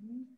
Okay.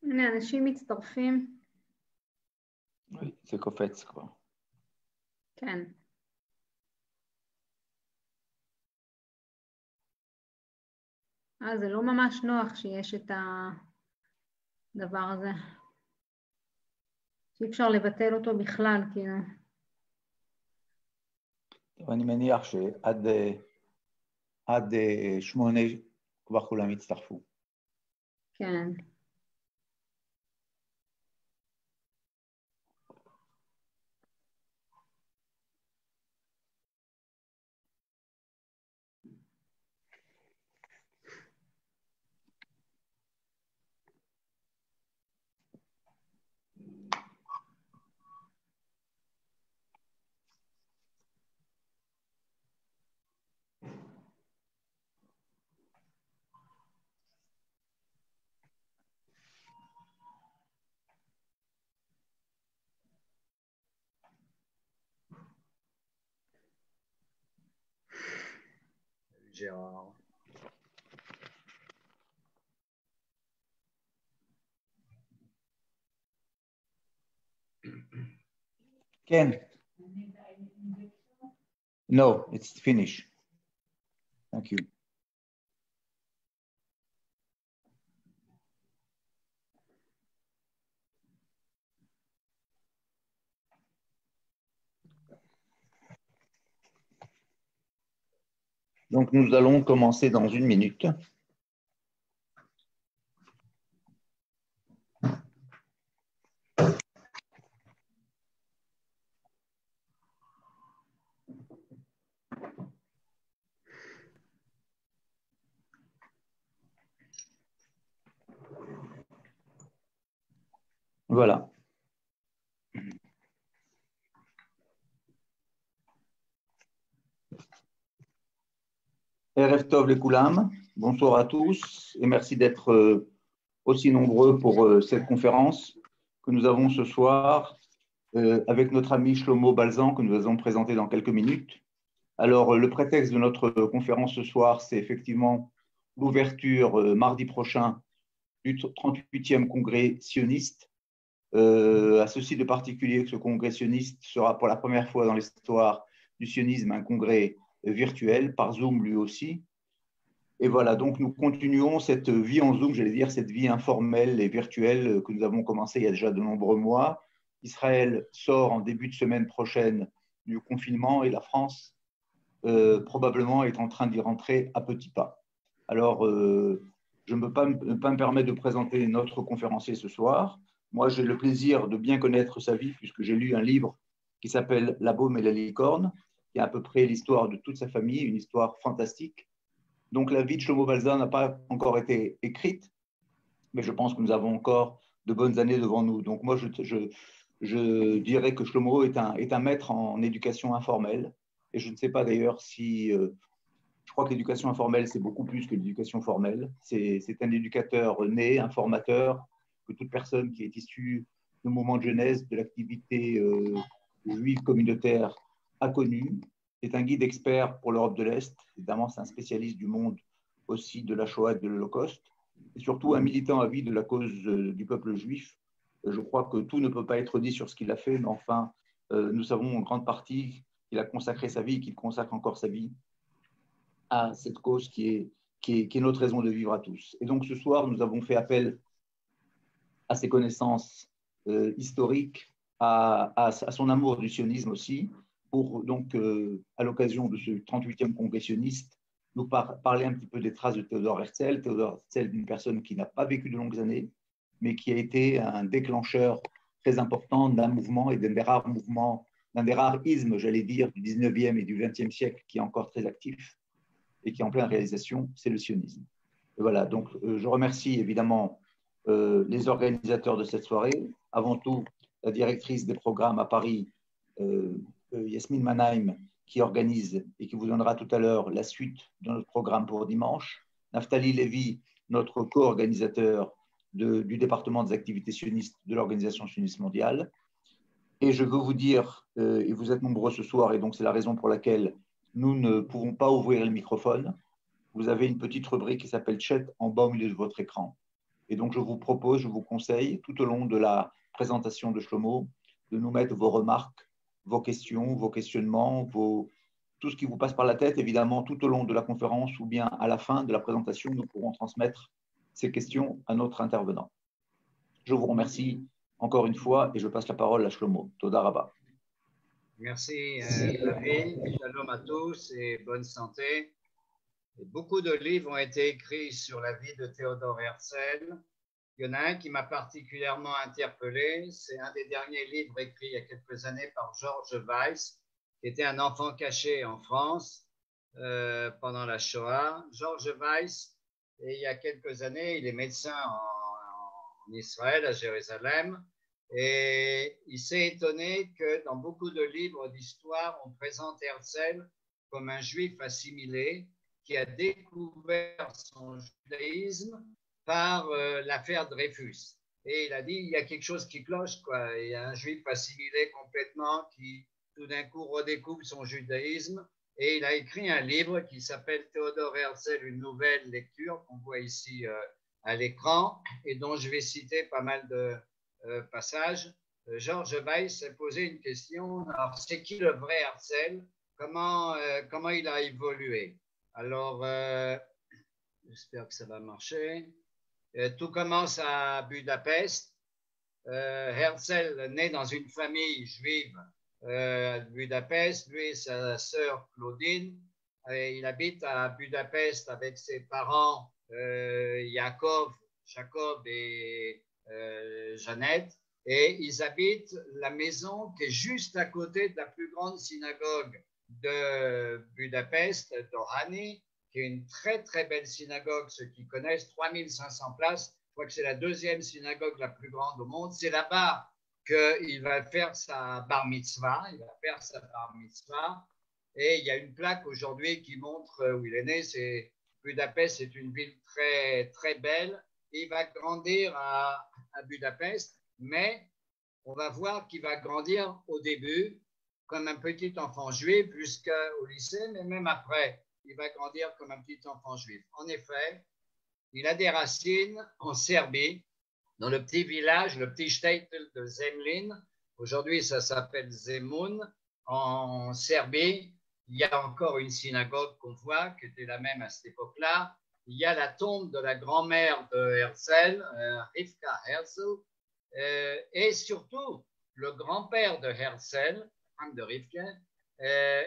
הנה, אנשים מצטרפים. Oui, זה קופץ כבר. כן. זה לא ממש נוח שיש את הדבר הזה. שאי אפשר לבטל אותו בכלל, כאילו. אני מניח שעד 8 כבר כולם יצטרפו. כן. Gérard. כן. No, it's finished. Thank you. Donc, nous allons commencer dans 1 minute. Voilà. Erev Tov Lekoulam, bonsoir à tous et merci d'être aussi nombreux pour cette conférence que nous avons ce soir avec notre ami Shlomo Balzan que nous allons présenter dans quelques minutes. Alors, le prétexte de notre conférence ce soir, c'est effectivement l'ouverture mardi prochain du 38e congrès sioniste. À ceci de particulier que ce congrès sioniste sera pour la première fois dans l'histoire du sionisme un congrès virtuel, par Zoom lui aussi. Et voilà, donc nous continuons cette vie en Zoom, j'allais dire cette vie informelle et virtuelle que nous avons commencé il y a déjà de nombreux mois. Israël sort en début de semaine prochaine du confinement et la France probablement est en train d'y rentrer à petits pas. Alors, je ne peux pas me permettre de présenter notre conférencier ce soir. Moi, j'ai le plaisir de bien connaître sa vie puisque j'ai lu un livre qui s'appelle La Baume et la licorne, qui est à peu près l'histoire de toute sa famille, une histoire fantastique. Donc, la vie de Shlomo Balzan n'a pas encore été écrite, mais je pense que nous avons encore de bonnes années devant nous. Donc, moi, je dirais que Shlomo est un maître en éducation informelle. Et je ne sais pas d'ailleurs si... je crois que l'éducation informelle, c'est beaucoup plus que l'éducation formelle. C'est un éducateur né, un formateur, que toute personne qui est issue du mouvement de Genèse, de l'activité juive communautaire a connu. C'est un guide expert pour l'Europe de l'Est. Évidemment, c'est un spécialiste du monde aussi de la Shoah et de l'Holocauste. Et surtout un militant à vie de la cause du peuple juif. Je crois que tout ne peut pas être dit sur ce qu'il a fait, mais enfin, nous savons en grande partie qu'il a consacré sa vie et qu'il consacre encore sa vie à cette cause qui est notre raison de vivre à tous. Et donc ce soir, nous avons fait appel à ses connaissances historiques, à son amour du sionisme aussi, pour donc, à l'occasion de ce 38e congrès sioniste, nous parler un petit peu des traces de Théodore Herzl. Théodore Herzl, une personne qui n'a pas vécu de longues années, mais qui a été un déclencheur très important d'un mouvement et d'un des rares mouvements, d'un des rares ismes, j'allais dire, du 19e et du 20e siècle qui est encore très actif et qui est en pleine réalisation, c'est le sionisme. Et voilà, donc je remercie évidemment les organisateurs de cette soirée, avant tout la directrice des programmes à Paris, Yasmine Mannheim, qui organise et qui vous donnera tout à l'heure la suite de notre programme pour dimanche, Naftali Lévy, notre co-organisateur du département des activités sionistes de l'Organisation sioniste mondiale. Et je veux vous dire, et vous êtes nombreux ce soir, et donc c'est la raison pour laquelle nous ne pouvons pas ouvrir le microphone. Vous avez une petite rubrique qui s'appelle Chat en bas au milieu de votre écran. Et donc je vous propose, je vous conseille, tout au long de la présentation de Shlomo, de nous mettre vos remarques, vos questions, vos questionnements, tout ce qui vous passe par la tête, évidemment, tout au long de la conférence ou bien à la fin de la présentation, nous pourrons transmettre ces questions à notre intervenant. Je vous remercie encore une fois et je passe la parole à Shlomo. Toda Rabba. Merci David, shalom à tous et bonne santé. Et beaucoup de livres ont été écrits sur la vie de Théodore Herzl. Il y en a un qui m'a particulièrement interpellé, c'est un des derniers livres écrits il y a quelques années par Georges Weiss, qui était un enfant caché en France pendant la Shoah. Georges Weiss, et il y a quelques années, il est médecin en Israël, à Jérusalem, et il s'est étonné que dans beaucoup de livres d'histoire, on présente Herzl comme un juif assimilé qui a découvert son judaïsme par l'affaire Dreyfus. Et il a dit, il y a quelque chose qui cloche, quoi. Il y a un juif assimilé complètement qui, tout d'un coup, redécouvre son judaïsme. Et il a écrit un livre qui s'appelle Théodore Herzl, une nouvelle lecture, qu'on voit ici à l'écran, et dont je vais citer pas mal de passages. Georges Weiss s'est posé une question. Alors, c'est qui le vrai Herzl? Comment il a évolué? Alors, j'espère que ça va marcher. Tout commence à Budapest. Herzl naît dans une famille juive à Budapest, lui et sa sœur Claudine. Et il habite à Budapest avec ses parents Jacob et Jeannette. Et ils habitent la maison qui est juste à côté de la plus grande synagogue de Budapest, d'Ohani, qui est une très très belle synagogue, ceux qui connaissent, 3500 places. Je crois que c'est la deuxième synagogue la plus grande au monde. C'est là-bas qu'il va faire sa bar mitzvah. Et il y a une plaque aujourd'hui qui montre où il est né. Budapest, c'est une ville très très belle. Et il va grandir à Budapest, mais on va voir qu'il va grandir au début comme un petit enfant juif jusqu'au lycée, mais même après, il va grandir comme un petit enfant juif. En effet, il a des racines en Serbie, dans le petit village, le petit shtetl de Zemlin. Aujourd'hui, ça s'appelle Zemun. En Serbie, il y a encore une synagogue qu'on voit, qui était la même à cette époque-là. Il y a la tombe de la grand-mère de Herzl, Rivka Herzl, et surtout, le grand-père de Herzl, de Rivka,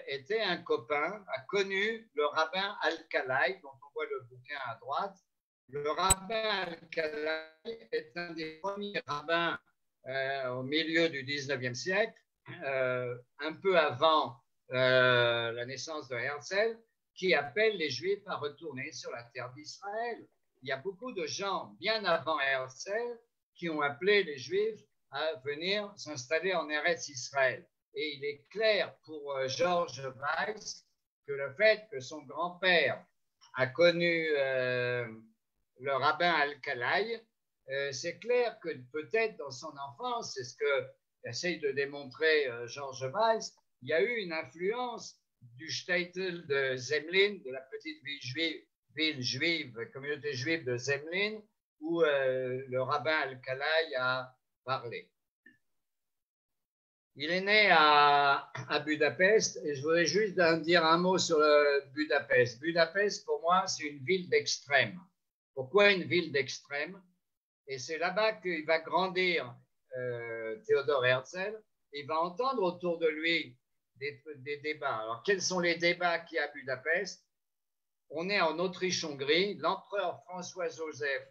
était un copain, a connu le rabbin Alcalay, dont on voit le bouquin à droite. Le rabbin Alcalay est un des premiers rabbins au milieu du 19e siècle, un peu avant la naissance de Herzl, qui appelle les Juifs à retourner sur la terre d'Israël. Il y a beaucoup de gens, bien avant Herzl, qui ont appelé les Juifs à venir s'installer en Eretz Israël. Et il est clair pour Georges Weiss que le fait que son grand-père a connu le rabbin Alcalay, c'est clair que peut-être dans son enfance, c'est ce que essaye de démontrer Georges Weiss, il y a eu une influence du shtetl de Zemlin, de la petite ville juive, communauté juive de Zemlin, où le rabbin Alcalay a parlé. Il est né à Budapest et je voudrais juste dire un mot sur Budapest. Budapest, pour moi, c'est une ville d'extrême. Pourquoi une ville d'extrême? Et c'est là-bas qu'il va grandir Théodore Herzl. Il va entendre autour de lui des débats. Alors, quels sont les débats qu'il y a à Budapest? on est en Autriche-Hongrie, l'empereur François-Joseph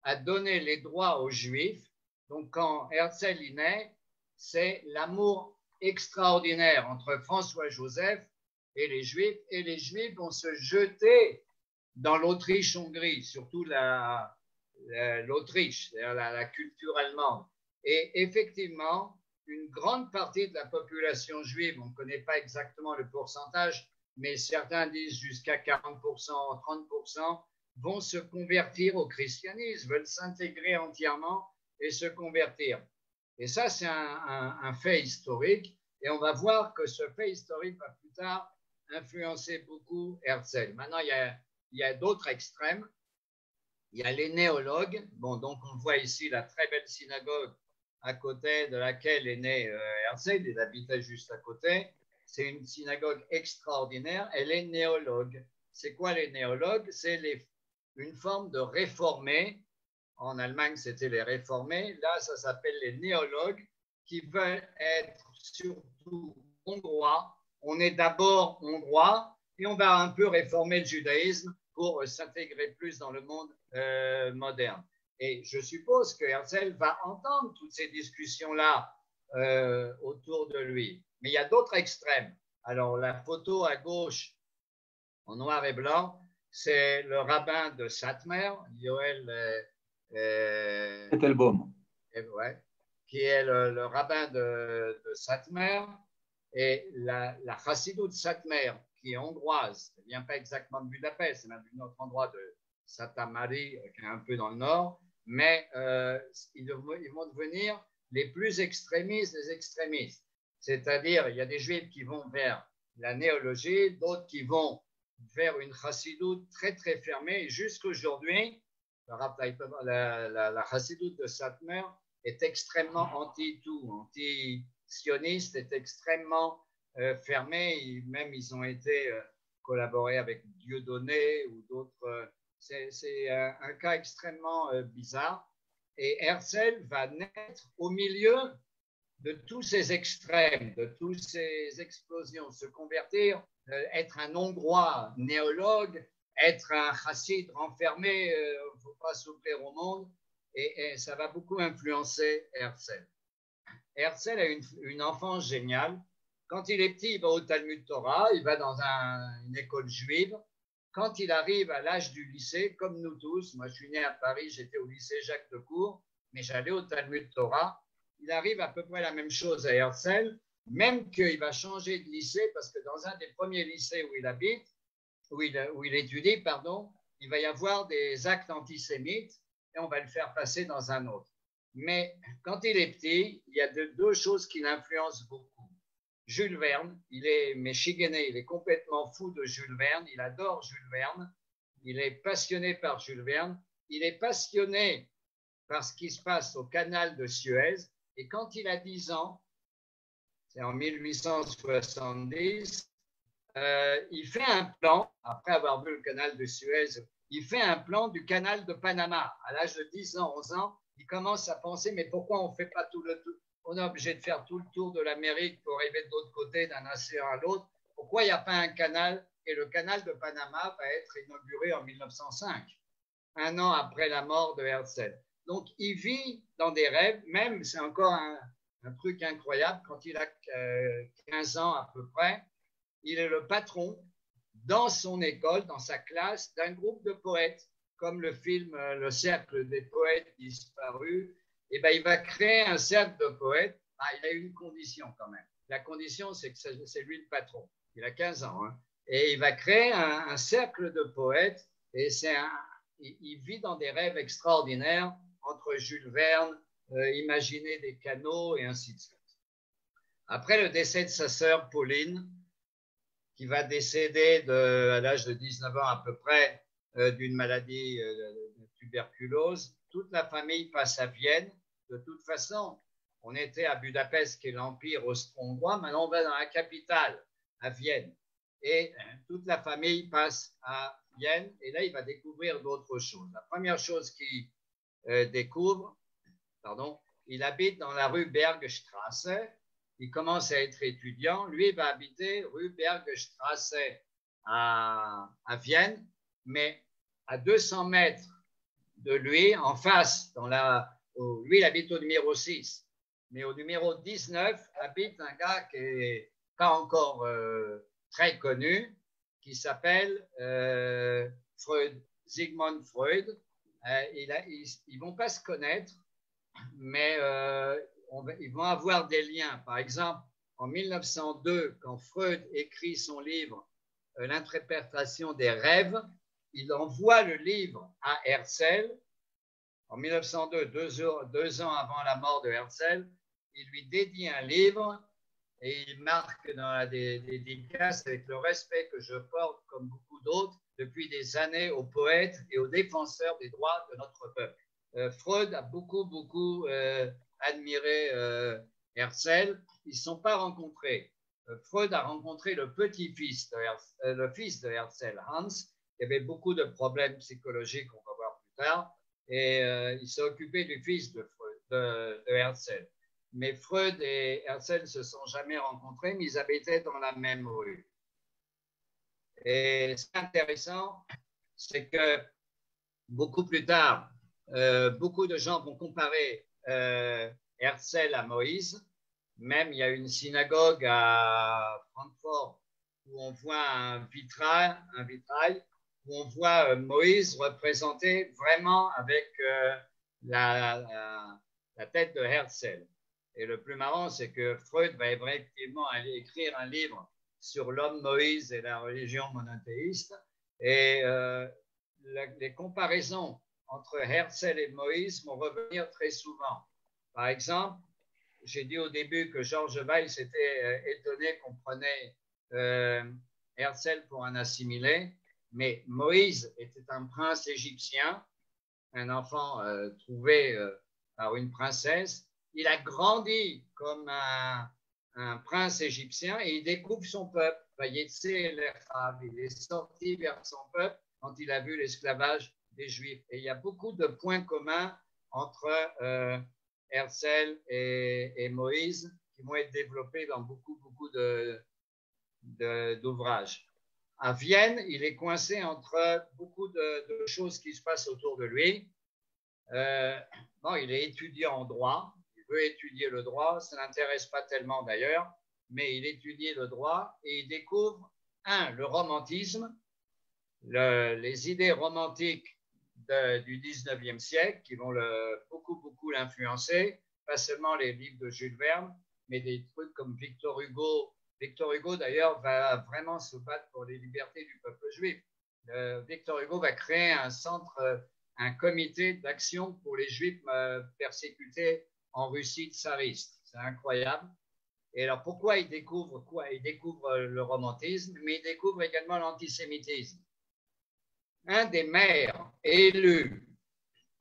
a donné les droits aux Juifs. Donc, quand Herzl y naît, c'est l'amour extraordinaire entre François-Joseph et les Juifs vont se jeter dans l'Autriche-Hongrie, surtout l'Autriche, c'est-à-dire la culture allemande. Et effectivement, une grande partie de la population juive, on ne connaît pas exactement le pourcentage, mais certains disent jusqu'à 40%, 30%, vont se convertir au christianisme, veulent s'intégrer entièrement et se convertir. Et ça, c'est un fait historique. Et on va voir que ce fait historique va plus tard influencer beaucoup Herzl. Maintenant, il y a d'autres extrêmes. Il y a les néologues. Bon, donc on voit ici la très belle synagogue à côté de laquelle est né Herzl. Il habitait juste à côté. C'est une synagogue extraordinaire. Elle est néologue. C'est quoi les néologues? C'est une forme de réformés. En Allemagne, c'était les réformés. Là, ça s'appelle les néologues qui veulent être surtout hongrois. On est d'abord hongrois et on va un peu réformer le judaïsme pour s'intégrer plus dans le monde moderne. Et je suppose que Herzl va entendre toutes ces discussions-là autour de lui. Mais il y a d'autres extrêmes. Alors, la photo à gauche, en noir et blanc, c'est le rabbin de Satmer, Yoel Tettelbaum. Ouais, qui est le rabbin de Satmer, et la Chassidut de Satmer, qui est hongroise, elle ne vient pas exactement de Budapest, c'est même d'un autre endroit de Satamári, qui est un peu dans le nord, mais ils vont devenir les plus extrémistes des extrémistes. C'est-à-dire, il y a des juifs qui vont vers la néologie, d'autres qui vont vers une Chassidut très très fermée, et jusqu'aujourd'hui, la Chassidut de Satmer est extrêmement anti-tout, anti-sioniste, est extrêmement fermée. Même ils ont été collaborés avec Dieudonné ou d'autres. C'est un cas extrêmement bizarre. Et Herzl va naître au milieu de tous ces extrêmes, de toutes ces explosions, se convertir, être un Hongrois néologue, être un chassid renfermé, il ne faut pas s'ouvrir au monde, et ça va beaucoup influencer Herzl. Herzl a une enfance géniale. Quand il est petit, il va au Talmud Torah, il va dans une école juive. Quand il arrive à l'âge du lycée, comme nous tous, moi je suis né à Paris, j'étais au lycée Jacques de Cour, mais j'allais au Talmud Torah. Il arrive à peu près la même chose à Herzl, même qu'il va changer de lycée, parce que dans un des premiers lycées où il habite, où il étudie, pardon, il va y avoir des actes antisémites et on va le faire passer dans un autre. Mais quand il est petit, il y a deux choses qui l'influencent beaucoup. Jules Verne, il est michiganais, il est complètement fou de Jules Verne, il adore Jules Verne, il est passionné par Jules Verne, il est passionné par ce qui se passe au canal de Suez, et quand il a 10 ans, c'est en 1870, il fait un plan, après avoir vu le canal de Suez, il fait un plan du canal de Panama. À l'âge de 10 ans, 11 ans, il commence à penser, mais pourquoi on ne fait pas tout le tour? On est obligé de faire tout le tour de l'Amérique pour arriver de l'autre côté d'un océan à l'autre. Pourquoi il n'y a pas un canal? Et le canal de Panama va être inauguré en 1905, un an après la mort de Herzl. Donc, il vit dans des rêves, même, c'est encore un truc incroyable, quand il a 15 ans à peu près, il est le patron dans son école, dans sa classe, d'un groupe de poètes, comme le film Le Cercle des poètes disparus. Et ben, il va créer un cercle de poètes. Ah, il a une condition quand même. La condition, c'est que c'est lui le patron. Il a 15 ans. Hein. Et il va créer un cercle de poètes. Et il vit dans des rêves extraordinaires entre Jules Verne, imaginer des canaux et ainsi de suite. Après le décès de sa sœur Pauline, qui va décéder à l'âge de 19 ans à peu près d'une maladie de tuberculose, toute la famille passe à Vienne. De toute façon, on était à Budapest, qui est l'Empire austro-hongrois, maintenant on va dans la capitale, à Vienne. Et toute la famille passe à Vienne, et là il va découvrir d'autres choses. La première chose qu'il découvre, il habite dans la rue Bergstrasse. Il commence à être étudiant. Lui va habiter rue Bergstrasse à Vienne. mais à 200 mètres de lui, en face, lui, il habite au numéro 6, mais au numéro 19 habite un gars qui n'est pas encore très connu, qui s'appelle Freud, Sigmund Freud. Ils ne vont pas se connaître, mais ils vont avoir des liens. Par exemple, en 1902, quand Freud écrit son livre L'interprétation des rêves, il envoie le livre à Herzl. En 1902, 2 ans avant la mort de Herzl, il lui dédie un livre et il marque dans la dédicace avec le respect que je porte, comme beaucoup d'autres, depuis des années aux poètes et aux défenseurs des droits de notre peuple. Freud a beaucoup admiré Herzl. Ils ne se sont pas rencontrés. Freud a rencontré le petit-fils le fils de Herzl, Hans, qui avait beaucoup de problèmes psychologiques, on va voir plus tard, et il s'est occupé du fils de Herzl. Mais Freud et Herzl ne se sont jamais rencontrés, mais ils habitaient dans la même rue. Et ce qui est intéressant, c'est que beaucoup plus tard, beaucoup de gens vont comparer Herzl à Moïse. Même il y a une synagogue à Francfort où on voit un vitrail où on voit Moïse représenté vraiment avec la tête de Herzl. Et le plus marrant, c'est que Freud va effectivement aller écrire un livre sur l'homme Moïse et la religion monothéiste. Et les comparaisons entre Herzl et Moïse vont revenir très souvent. Par exemple, j'ai dit au début que Georges Weiss était étonné qu'on prenait Herzl pour un assimilé, mais Moïse était un prince égyptien, un enfant trouvé par une princesse. Il a grandi comme un prince égyptien et il découvre son peuple. Il est sorti vers son peuple quand il a vu l'esclavage des Juifs. Et il y a beaucoup de points communs entre Herzl et Moïse qui vont être développés dans beaucoup d'ouvrages. À Vienne, il est coincé entre beaucoup de choses qui se passent autour de lui. Il est étudiant en droit, il veut étudier le droit, ça n'intéresse pas tellement d'ailleurs, mais il étudie le droit et il découvre, le romantisme, les idées romantiques du 19e siècle qui vont beaucoup l'influencer, pas seulement les livres de Jules Verne, mais des trucs comme Victor Hugo. Victor Hugo, d'ailleurs, va vraiment se battre pour les libertés du peuple juif. Victor Hugo va créer un comité d'action pour les Juifs persécutés en Russie tsariste. C'est incroyable. Et alors, pourquoi il découvre quoi? Il découvre le romantisme, mais il découvre également l'antisémitisme. Un des maires élus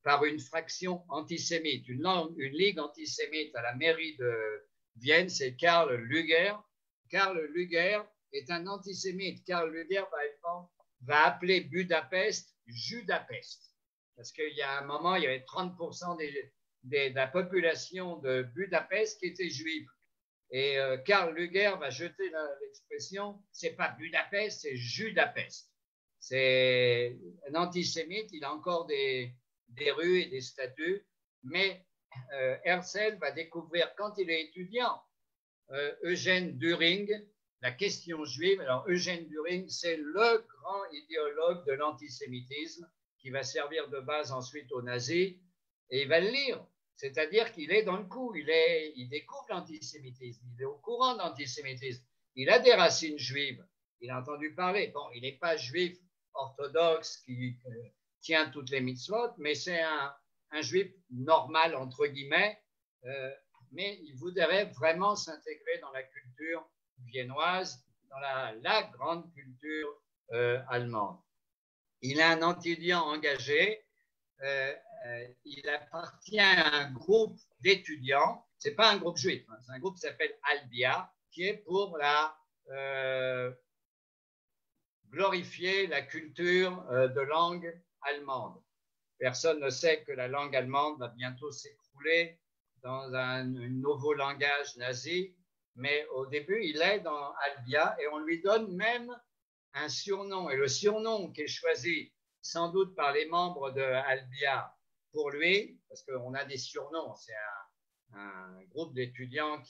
par une fraction antisémite, une ligue antisémite à la mairie de Vienne, c'est Karl Lueger. Karl Lueger est un antisémite. Karl Lueger, par exemple, va appeler Budapest Judapest. Parce qu'il y a un moment, il y avait 30% de la population de Budapest qui était juive. Et Karl Lueger va jeter l'expression, c'est pas Budapest, c'est Judapest. C'est un antisémite, il a encore des rues et des statues, mais Herzl va découvrir, quand il est étudiant, Eugène Düring, la question juive. Alors Eugène Düring, c'est le grand idéologue de l'antisémitisme qui va servir de base ensuite aux nazis, et il va le lire. C'est-à-dire qu'il est dans le coup, il découvre l'antisémitisme, il est au courant de l'antisémitisme, il a des racines juives, il a entendu parler. Bon, il n'est pas juif orthodoxe qui tient toutes les mitzvot, mais c'est un juif normal, entre guillemets, mais il voudrait vraiment s'intégrer dans la culture viennoise, dans la grande culture allemande. Il est un étudiant engagé, il appartient à un groupe d'étudiants, ce n'est pas un groupe juif, hein, c'est un groupe qui s'appelle Albia, qui est pour glorifier la culture de langue allemande. Personne ne sait que la langue allemande va bientôt s'écrouler dans un nouveau langage nazi, mais au début, il est dans Albia et on lui donne même un surnom, et le surnom qui est choisi sans doute par les membres de Albia pour lui, parce qu'on a des surnoms, c'est un groupe d'étudiants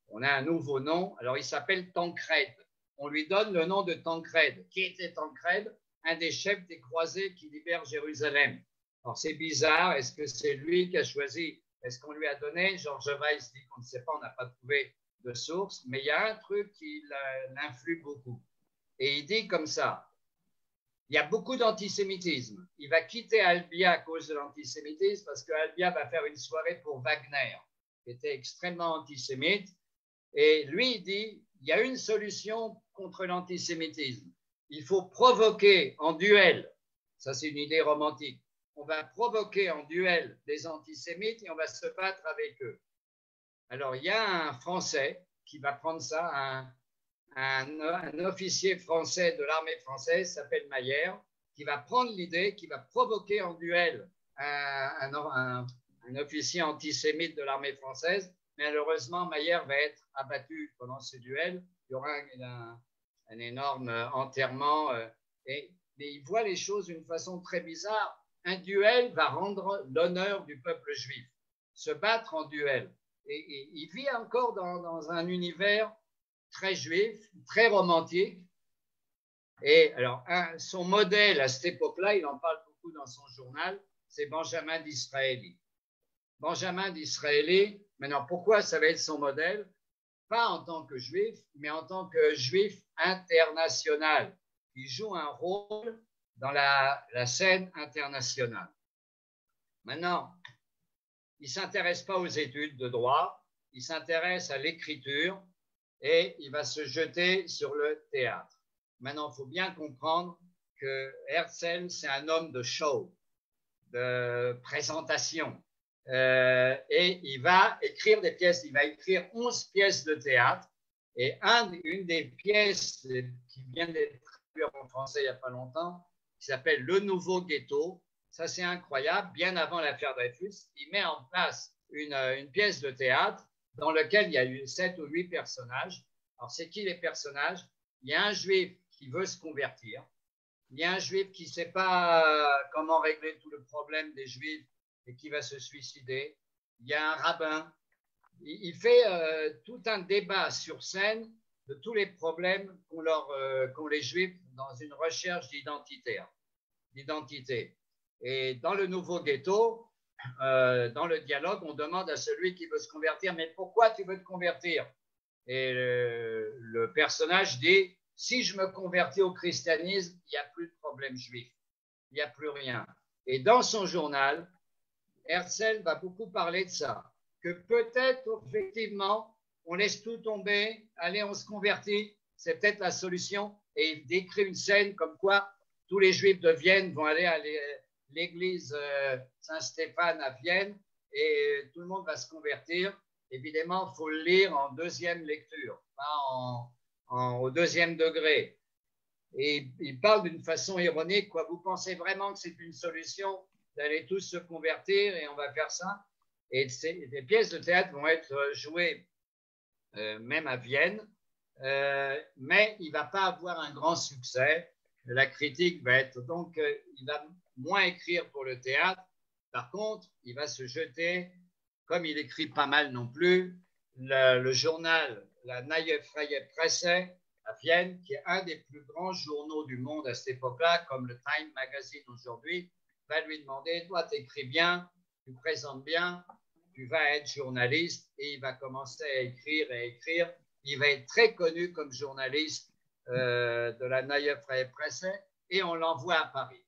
on a un nouveau nom, alors il s'appelle Tancred. On lui donne le nom de Tancred. Qui était Tancred? Un des chefs des croisés qui libèrent Jérusalem. Alors c'est bizarre, est-ce que c'est lui qui a choisi? Est-ce qu'on lui a donné? Georges Weiss dit qu'on ne sait pas, on n'a pas trouvé de source, mais il y a un truc qui l'influe beaucoup. Et il dit comme ça, il y a beaucoup d'antisémitisme. Il va quitter Albia à cause de l'antisémitisme parce que Albia va faire une soirée pour Wagner, qui était extrêmement antisémite. Et lui, il dit, il y a une solution contre l'antisémitisme. Il faut provoquer en duel, ça c'est une idée romantique, on va provoquer en duel des antisémites et on va se battre avec eux. Alors, il y a un Français qui va prendre ça, un officier français de l'armée française, s'appelle Mayer, qui va prendre l'idée, qui va provoquer en duel un officier antisémite de l'armée française. Malheureusement, Mayer va être abattu pendant ce duel. Il y aura un énorme enterrement. Mais il voit les choses d'une façon très bizarre. Un duel va rendre l'honneur du peuple juif. Se battre en duel. Et il vit encore dans un univers très juif, très romantique. Et alors, son modèle à cette époque-là, il en parle beaucoup dans son journal, c'est Benjamin Disraeli. Benjamin Disraeli, maintenant, pourquoi ça va être son modèle? Pas en tant que juif, mais en tant que juif international. Il joue un rôle dans la scène internationale. Maintenant, il ne s'intéresse pas aux études de droit, il s'intéresse à l'écriture et il va se jeter sur le théâtre. Maintenant, il faut bien comprendre que Herzl, c'est un homme de show, de présentation. Et il va écrire des pièces, il va écrire 11 pièces de théâtre. Et une des pièces qui vient d'être traduite en français il n'y a pas longtemps, qui s'appelle Le Nouveau Ghetto, ça c'est incroyable, bien avant l'affaire Dreyfus, il met en place une pièce de théâtre dans laquelle il y a eu 7 ou 8 personnages. Alors c'est qui les personnages? Il y a un juif qui veut se convertir, il y a un juif qui ne sait pas comment régler tout le problème des juifs et qui va se suicider, il y a un rabbin. Il fait tout un débat sur scène de tous les problèmes qu'ont les juifs dans une recherche d'identité. Et dans le Nouveau Ghetto, dans le dialogue, on demande à celui qui veut se convertir, mais pourquoi tu veux te convertir? Et le personnage dit, si je me convertis au christianisme, il n'y a plus de problème juif, il n'y a plus rien. Et dans son journal, Herzl va beaucoup parler de ça, que peut-être effectivement, on laisse tout tomber, allez, on se convertit, c'est peut-être la solution. Et il décrit une scène comme quoi tous les juifs de Vienne vont aller à l'église Saint-Stéphane à Vienne et tout le monde va se convertir. Évidemment, il faut le lire en deuxième lecture, pas au deuxième degré. Et il parle d'une façon ironique, quoi. Vous pensez vraiment que c'est une solution d'aller tous se convertir et on va faire ça? Et des pièces de théâtre vont être jouées même à Vienne, mais il ne va pas avoir un grand succès. La critique va être donc, il va moins écrire pour le théâtre. Par contre, il va se jeter, comme il écrit pas mal non plus, le journal, la Neue Freie Presse à Vienne, qui est un des plus grands journaux du monde à cette époque-là, comme le Time Magazine aujourd'hui, va lui demander, toi, tu écris bien, tu présentes bien, tu vas être journaliste, et il va commencer à écrire et écrire. Il va être très connu comme journaliste de la Neue Freie Presse, et on l'envoie à Paris.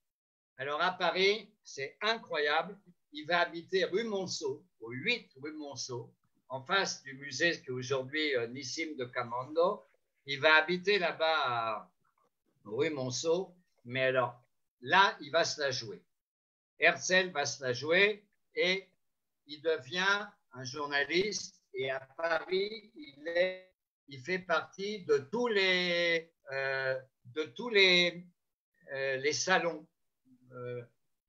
Alors à Paris, c'est incroyable, il va habiter rue Monceau, au 8 rue Monceau, en face du musée qui est aujourd'hui Nissim de Camondo. Il va habiter là-bas à rue Monceau, mais alors là, il va se la jouer. Herzl va se la jouer et il devient un journaliste et à Paris, il fait partie de tous les salons.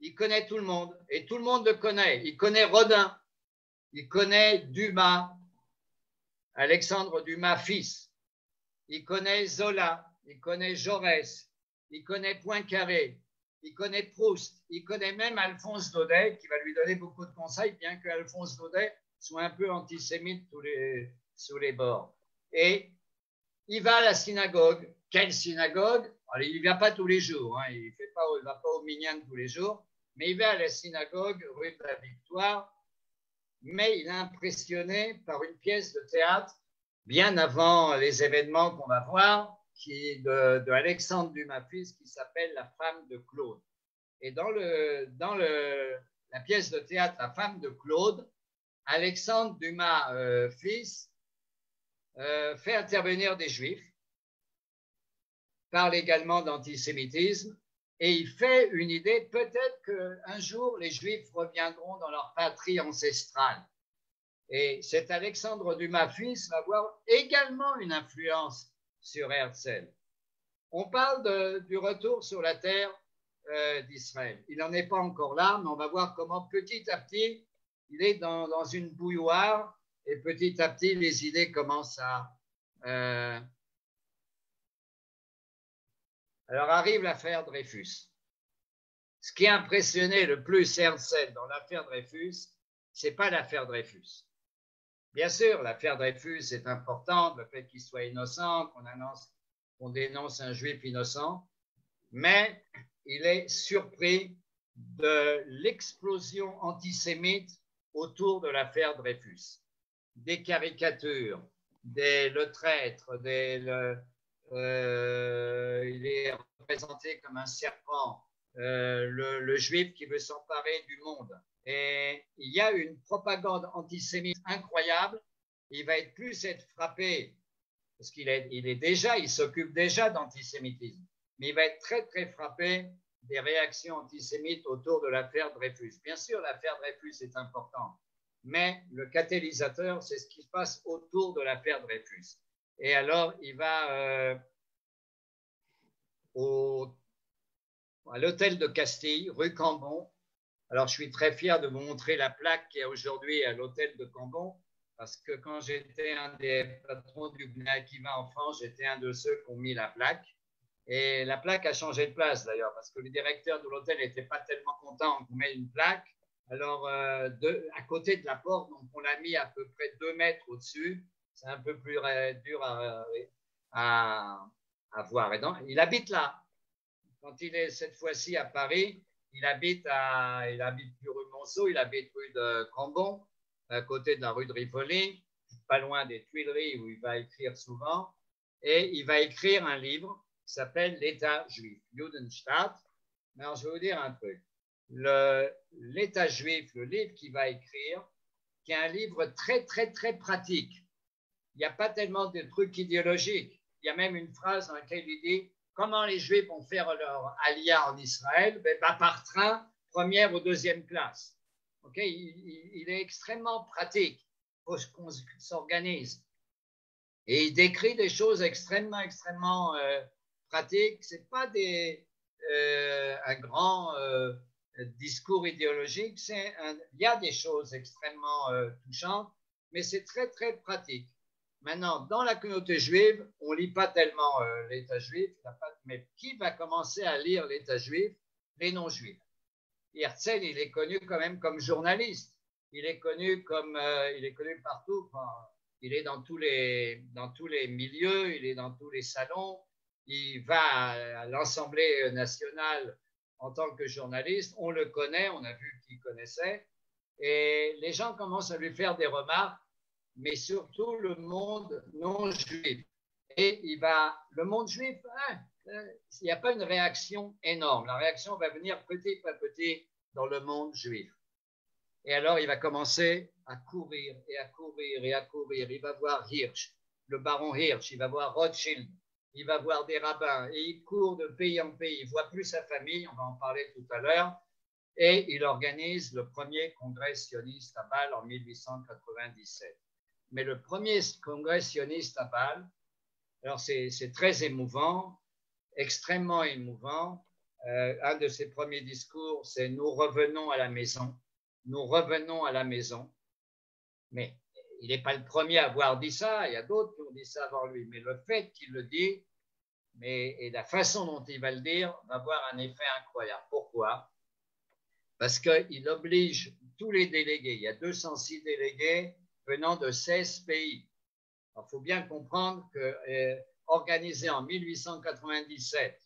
Il connaît tout le monde et tout le monde le connaît. Il connaît Rodin, il connaît Dumas, Alexandre Dumas fils, il connaît Zola, il connaît Jaurès, il connaît Poincaré, il connaît Proust, il connaît même Alphonse Daudet, qui va lui donner beaucoup de conseils, bien que Alphonse Daudet soit un peu antisémite sous les bords. Et il va à la synagogue. Quelle synagogue? Alors, il n'y va pas tous les jours, hein, il ne va pas au Minyan tous les jours, mais il va à la synagogue, rue de la Victoire, mais il est impressionné par une pièce de théâtre bien avant les événements qu'on va voir, qui est de Alexandre Dumas fils, qui s'appelle La femme de Claude. Et dans la pièce de théâtre La femme de Claude, Alexandre Dumas fils fait intervenir des Juifs, parle également d'antisémitisme, et il fait une idée, peut-être qu'un jour les Juifs reviendront dans leur patrie ancestrale. Et cet Alexandre Dumas fils va avoir également une influence sur Herzl. On parle du retour sur la terre d'Israël. Il n'en est pas encore là, mais on va voir comment petit à petit, il est dans une bouilloire et petit à petit, les idées commencent à... Alors arrive l'affaire Dreyfus. Ce qui a impressionné le plus Herzl dans l'affaire Dreyfus, ce n'est pas l'affaire Dreyfus. Bien sûr, l'affaire Dreyfus est importante, le fait qu'il soit innocent, qu'on dénonce un juif innocent, mais il est surpris de l'explosion antisémite autour de l'affaire Dreyfus. Des caricatures, le traître, il est représenté comme un serpent, le juif qui veut s'emparer du monde. Et il y a une propagande antisémite incroyable. Il va plus être frappé, parce il s'occupe déjà d'antisémitisme, mais il va être très, très frappé des réactions antisémites autour de l'affaire Dreyfus. Bien sûr, l'affaire Dreyfus est importante, mais le catalysateur, c'est ce qui se passe autour de l'affaire Dreyfus. Et alors, il va à l'hôtel de Castille, rue Cambon. Alors, je suis très fier de vous montrer la plaque qui est aujourd'hui à l'hôtel de Cambon, parce que quand j'étais un des patrons du Bnei Akiva en France, j'étais un de ceux qui ont mis la plaque. Et la plaque a changé de place d'ailleurs, parce que le directeur de l'hôtel n'était pas tellement content qu'on mette une plaque. Alors, à côté de la porte, donc on l'a mis à peu près 2 mètres au-dessus. C'est un peu plus dur à voir. Et donc, il habite là. Quand il est cette fois-ci à Paris, il habite plus rue Monceau, il habite rue de Cambon, à côté de la rue de Rivoli, pas loin des Tuileries où il va écrire souvent. Et il va écrire un livre qui s'appelle L'État juif, Judenstaat. Alors, je vais vous dire un truc. L'État juif, le livre qu'il va écrire, qui est un livre très, très, très pratique. Il n'y a pas tellement de trucs idéologiques. Il y a même une phrase dans laquelle il dit comment les Juifs vont faire leur alia en Israël, par train, 1e ou 2e classe. Okay, il est extrêmement pratique. Il faut qu'on s'organise. Et il décrit des choses extrêmement, extrêmement pratiques. Ce n'est pas un grand discours idéologique. Il y a des choses extrêmement touchantes, mais c'est très, très pratique. Maintenant, dans la communauté juive, on ne lit pas tellement l'État juif, mais qui va commencer à lire l'État juif? Les non-juifs. Herzl, il est connu quand même comme journaliste. Il est connu partout. Enfin, il est dans tous les milieux, il est dans tous les salons. Il va à l'Assemblée nationale en tant que journaliste. On le connaît, on a vu qu'il connaissait. Et les gens commencent à lui faire des remarques, mais surtout le monde non juif. Et le monde juif, il n'y a pas une réaction énorme. La réaction va venir petit à petit dans le monde juif. Et alors, il va commencer à courir et à courir et à courir. Il va voir Hirsch, le baron Hirsch, il va voir Rothschild, il va voir des rabbins, et il court de pays en pays. Il ne voit plus sa famille, on va en parler tout à l'heure, et il organise le premier congrès sioniste à Bâle en 1897. Mais le premier congrès sioniste à Bâle, alors c'est très émouvant, extrêmement émouvant. Un de ses premiers discours, c'est « Nous revenons à la maison ». Nous revenons à la maison. Mais il n'est pas le premier à avoir dit ça, il y a d'autres qui ont dit ça avant lui. Mais le fait qu'il le dit, et la façon dont il va le dire va avoir un effet incroyable. Pourquoi? Parce qu'il oblige tous les délégués, il y a 206 délégués venant de 16 pays. Il faut bien comprendre que organisé en 1897,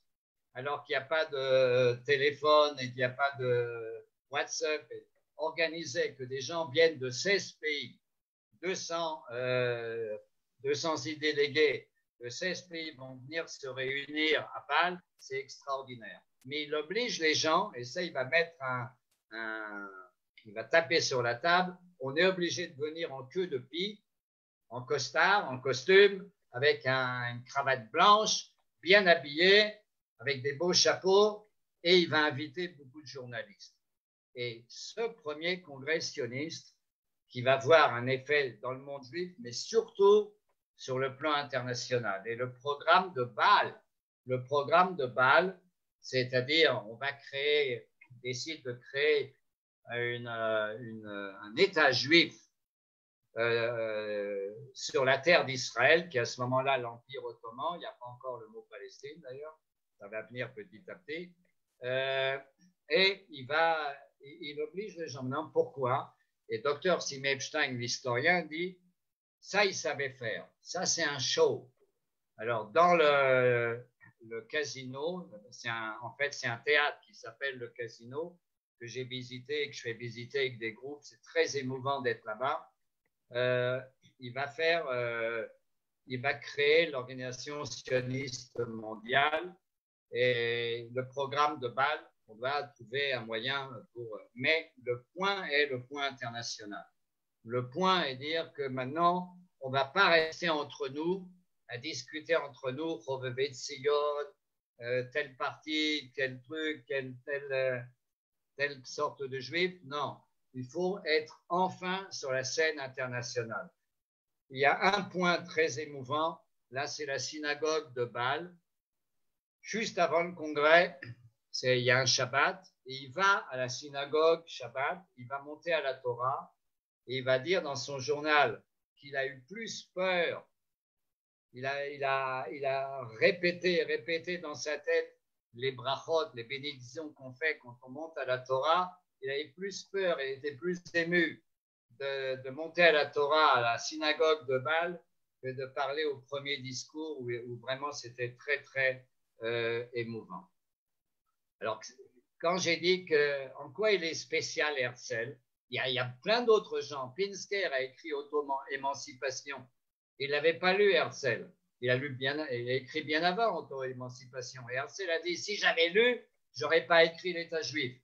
alors qu'il n'y a pas de téléphone et qu'il n'y a pas de WhatsApp, organisé que des gens viennent de 16 pays, 206 délégués de 16 pays vont venir se réunir à Bâle, c'est extraordinaire. Mais il oblige les gens, et ça, il va mettre il va taper sur la table, on est obligé de venir en queue de pie, en costard, en costume, avec une cravate blanche, bien habillé, avec des beaux chapeaux, et il va inviter beaucoup de journalistes. Et ce premier congrès sioniste, qui va avoir un effet dans le monde juif, mais surtout sur le plan international. Et le programme de Bâle, c'est-à-dire on va décide de créer un État juif sur la terre d'Israël, qui est à ce moment-là l'Empire ottoman, il n'y a pas encore le mot Palestine d'ailleurs, ça va venir petit à petit, et il oblige les gens. Maintenant, pourquoi? Et Dr. Sim Epstein, l'historien, dit ça, il savait faire. Ça, c'est un show. Alors, dans le casino, en fait, c'est un théâtre qui s'appelle le Casino, que j'ai visité et que je fais visiter avec des groupes. C'est très émouvant d'être là-bas. Il va créer l'organisation sioniste mondiale et le programme de Bâle. On va trouver un moyen pour. Mais le point est le point international. Le point est dire que maintenant, on ne va pas rester entre nous, à discuter entre nous, Roveve Tzion, tel parti, tel truc, telle sorte de juif. Non, il faut être enfin sur la scène internationale. Il y a un point très émouvant, là c'est la synagogue de Bâle. Juste avant le congrès, il y a un Shabbat, et il va à la synagogue Shabbat, il va monter à la Torah, et il va dire dans son journal qu'il a eu plus peur. Il a répété dans sa tête les brachot, les bénédictions qu'on fait quand on monte à la Torah. Il avait plus peur, il était plus ému de monter à la Torah, à la synagogue de Bâle, que de parler au premier discours où vraiment c'était très, très émouvant. Alors, quand j'ai dit en quoi il est spécial Herzl, il y a plein d'autres gens. Pinsker a écrit Auto-émancipation. Il n'avait pas lu Herzl. Il a écrit bien avant Auto-émancipation. Et Herzl a dit, si j'avais lu, je n'aurais pas écrit l'État juif.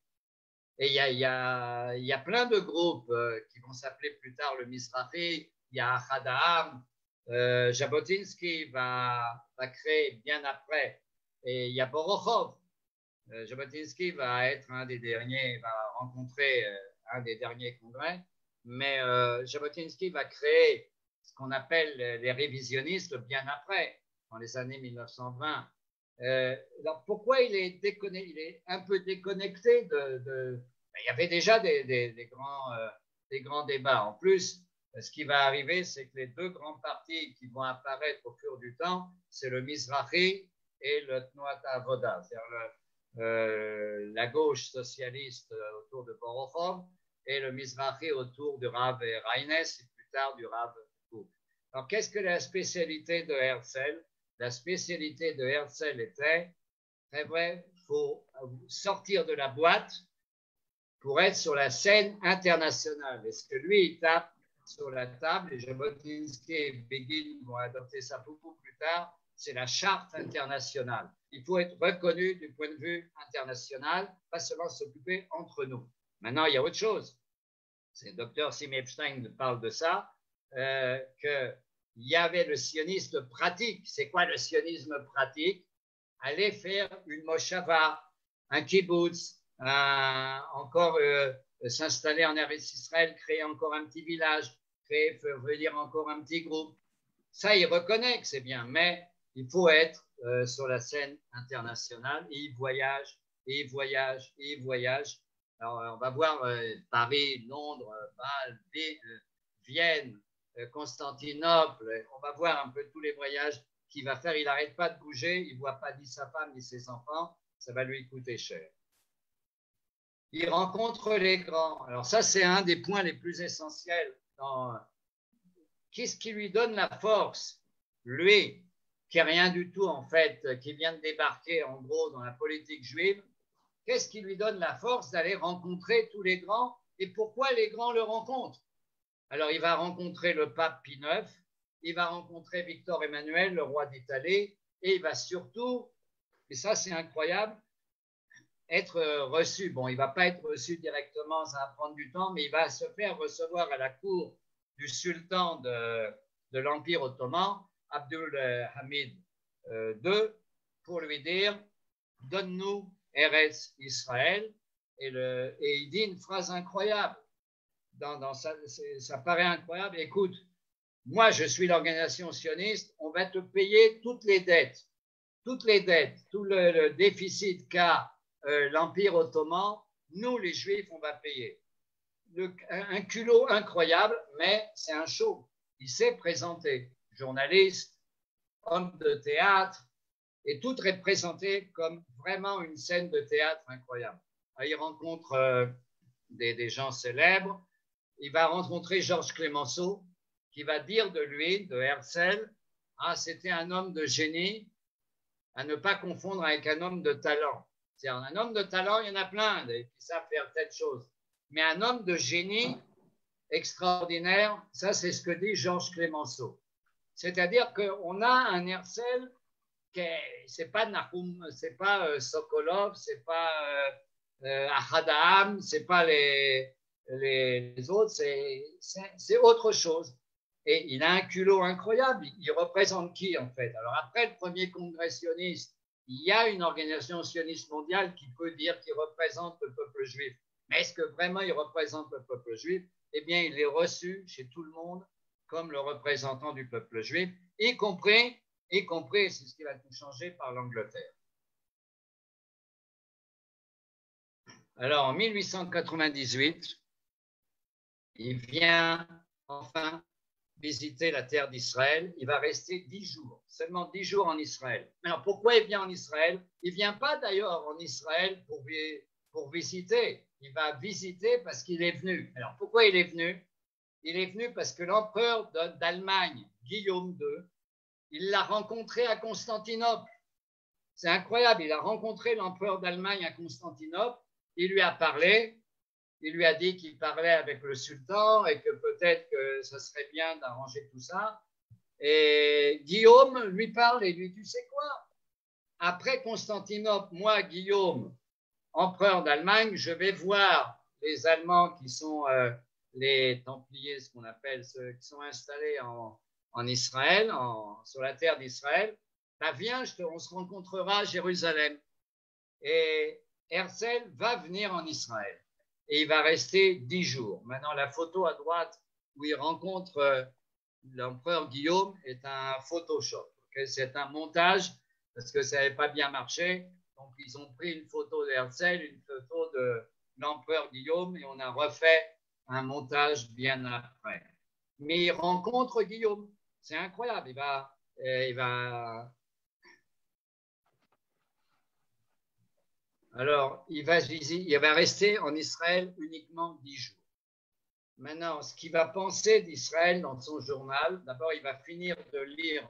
Et il y a plein de groupes qui vont s'appeler plus tard le Mizrahi, il y a Ahad Ha'am, Jabotinsky va créer bien après. Et il y a Borokhov. Jabotinsky va être un des derniers, va rencontrer un des derniers congrès, mais Jabotinsky va créer ce qu'on appelle les révisionnistes bien après, dans les années 1920. Alors pourquoi il est un peu déconnecté il y avait déjà des grands débats. En plus, ce qui va arriver, c'est que les deux grands partis qui vont apparaître au fur du temps, c'est le Mizrahi et le Tnuat Avoda, c'est-à-dire la gauche socialiste autour de Borokhov et le Mizrahi autour du Rav Reines et plus tard du Rav Kook. Alors, qu'est-ce que la spécialité de Herzl? La spécialité de Herzl était, très vrai, il faut sortir de la boîte pour être sur la scène internationale. Et ce que lui, il tape sur la table, et Jabotinsky et Begin vont adopter ça beaucoup plus tard, c'est la charte internationale. Il faut être reconnu du point de vue international, pas seulement s'occuper entre nous. Maintenant, il y a autre chose. C'est Dr. Sim Epstein parle de ça, qu'il y avait le sionisme pratique. C'est quoi le sionisme pratique? Aller faire une moshava, un kibbutz, encore s'installer en Eretz Israël, créer encore un petit village, faire venir encore un petit groupe. Ça, il reconnaît que c'est bien, mais il faut être sur la scène internationale. Et il voyage, et il voyage, et il voyage. Alors, on va voir Paris, Londres, Bâle, Vienne, Constantinople. On va voir un peu tous les voyages qu'il va faire, il n'arrête pas de bouger, il ne voit pas ni sa femme ni ses enfants, ça va lui coûter cher. Il rencontre les grands. Alors ça, c'est un des points les plus essentiels. Qu'est-ce qui lui donne la force? Lui, qui n'est rien du tout en fait, qui vient de débarquer en gros dans la politique juive, qu'est-ce qui lui donne la force d'aller rencontrer tous les grands et pourquoi les grands le rencontrent? Alors il va rencontrer le pape Pie IX, il va rencontrer Victor Emmanuel, le roi d'Italie, et il va surtout, et ça c'est incroyable, être reçu. Bon, il ne va pas être reçu directement, ça va prendre du temps, mais il va se faire recevoir à la cour du sultan de l'Empire ottoman, Abdul Hamid II, pour lui dire « Donne-nous Eretz Israël ». Et il dit une phrase incroyable. Ça paraît incroyable. Écoute, moi, je suis l'organisation sioniste, on va te payer toutes les dettes, tout le déficit qu'a l'Empire ottoman, nous, les Juifs, on va payer. Un culot incroyable, mais c'est un show. Il s'est présenté, journaliste, homme de théâtre, et tout est présenté comme vraiment une scène de théâtre incroyable. Il rencontre des gens célèbres, il va rencontrer Georges Clemenceau, qui va dire de lui, de Herzl, c'était un homme de génie, à ne pas confondre avec un homme de talent. C'est-à-dire, un homme de talent, il y en a plein qui savent faire telle chose. Mais un homme de génie extraordinaire, ça c'est ce que dit Georges Clemenceau. C'est-à-dire qu'on a un Herzl c'est pas Nahum, c'est pas Sokolov, c'est pas Ahadam, c'est pas les autres, c'est autre chose. Et il a un culot incroyable. Il représente qui en fait? Alors après le premier congrès sioniste, il y a une organisation sioniste mondiale qui peut dire qu'il représente le peuple juif. Mais est-ce que vraiment il représente le peuple juif? Eh bien, il est reçu chez tout le monde comme le représentant du peuple juif, y compris, c'est ce qui va tout changer, par l'Angleterre. Alors, en 1898, il vient enfin visiter la terre d'Israël. Il va rester 10 jours, seulement 10 jours en Israël. Alors, pourquoi il vient en Israël? Il ne vient pas d'ailleurs en Israël pour visiter. Il va visiter parce qu'il est venu. Alors, pourquoi il est venu? Il est venu parce que l'empereur d'Allemagne, Guillaume II, il l'a rencontré à Constantinople. C'est incroyable, il a rencontré l'empereur d'Allemagne à Constantinople, il lui a parlé, il lui a dit qu'il parlait avec le sultan et que peut-être que ça serait bien d'arranger tout ça. Et Guillaume lui parle et lui dit, tu sais quoi? Après Constantinople, moi, Guillaume, empereur d'Allemagne, je vais voir les Allemands qui sont les Templiers, ce qu'on appelle ceux qui sont installés en Israël, sur la terre d'Israël. Ben viens, on se rencontrera à Jérusalem. Et Herzl va venir en Israël. Et il va rester 10 jours. Maintenant, la photo à droite où il rencontre l'empereur Guillaume est un Photoshop. Okay? C'est un montage parce que ça n'avait pas bien marché. Donc, ils ont pris une photo d'Herzl, une photo de l'empereur Guillaume et on a refait un montage bien après. Mais il rencontre Guillaume. C'est incroyable. Alors, il va rester en Israël uniquement 10 jours. Maintenant, ce qu'il va penser d'Israël dans son journal, d'abord, il va finir de lire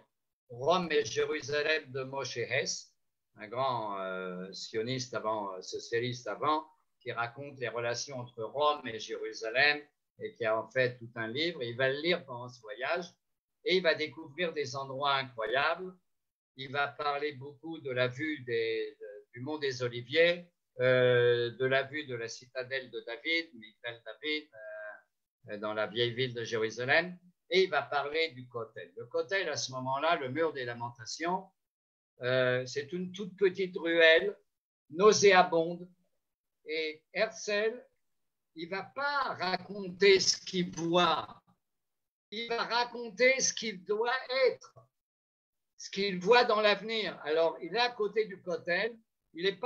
Rome et Jérusalem de Moshe Hess, un grand sioniste socialiste avant, qui raconte les relations entre Rome et Jérusalem et qui a en fait tout un livre. Il va le lire pendant ce voyage et il va découvrir des endroits incroyables. Il va parler beaucoup de la vue du mont des Oliviers, de la vue de la citadelle de David, Migdal David, dans la vieille ville de Jérusalem, et il va parler du Kotel. Le Kotel, à ce moment-là, le mur des lamentations, c'est une toute petite ruelle, nauséabonde, et Herzl, il ne va pas raconter ce qu'il voit, il va raconter ce qu'il doit être, ce qu'il voit dans l'avenir. Alors, il est à côté du Kotel, il est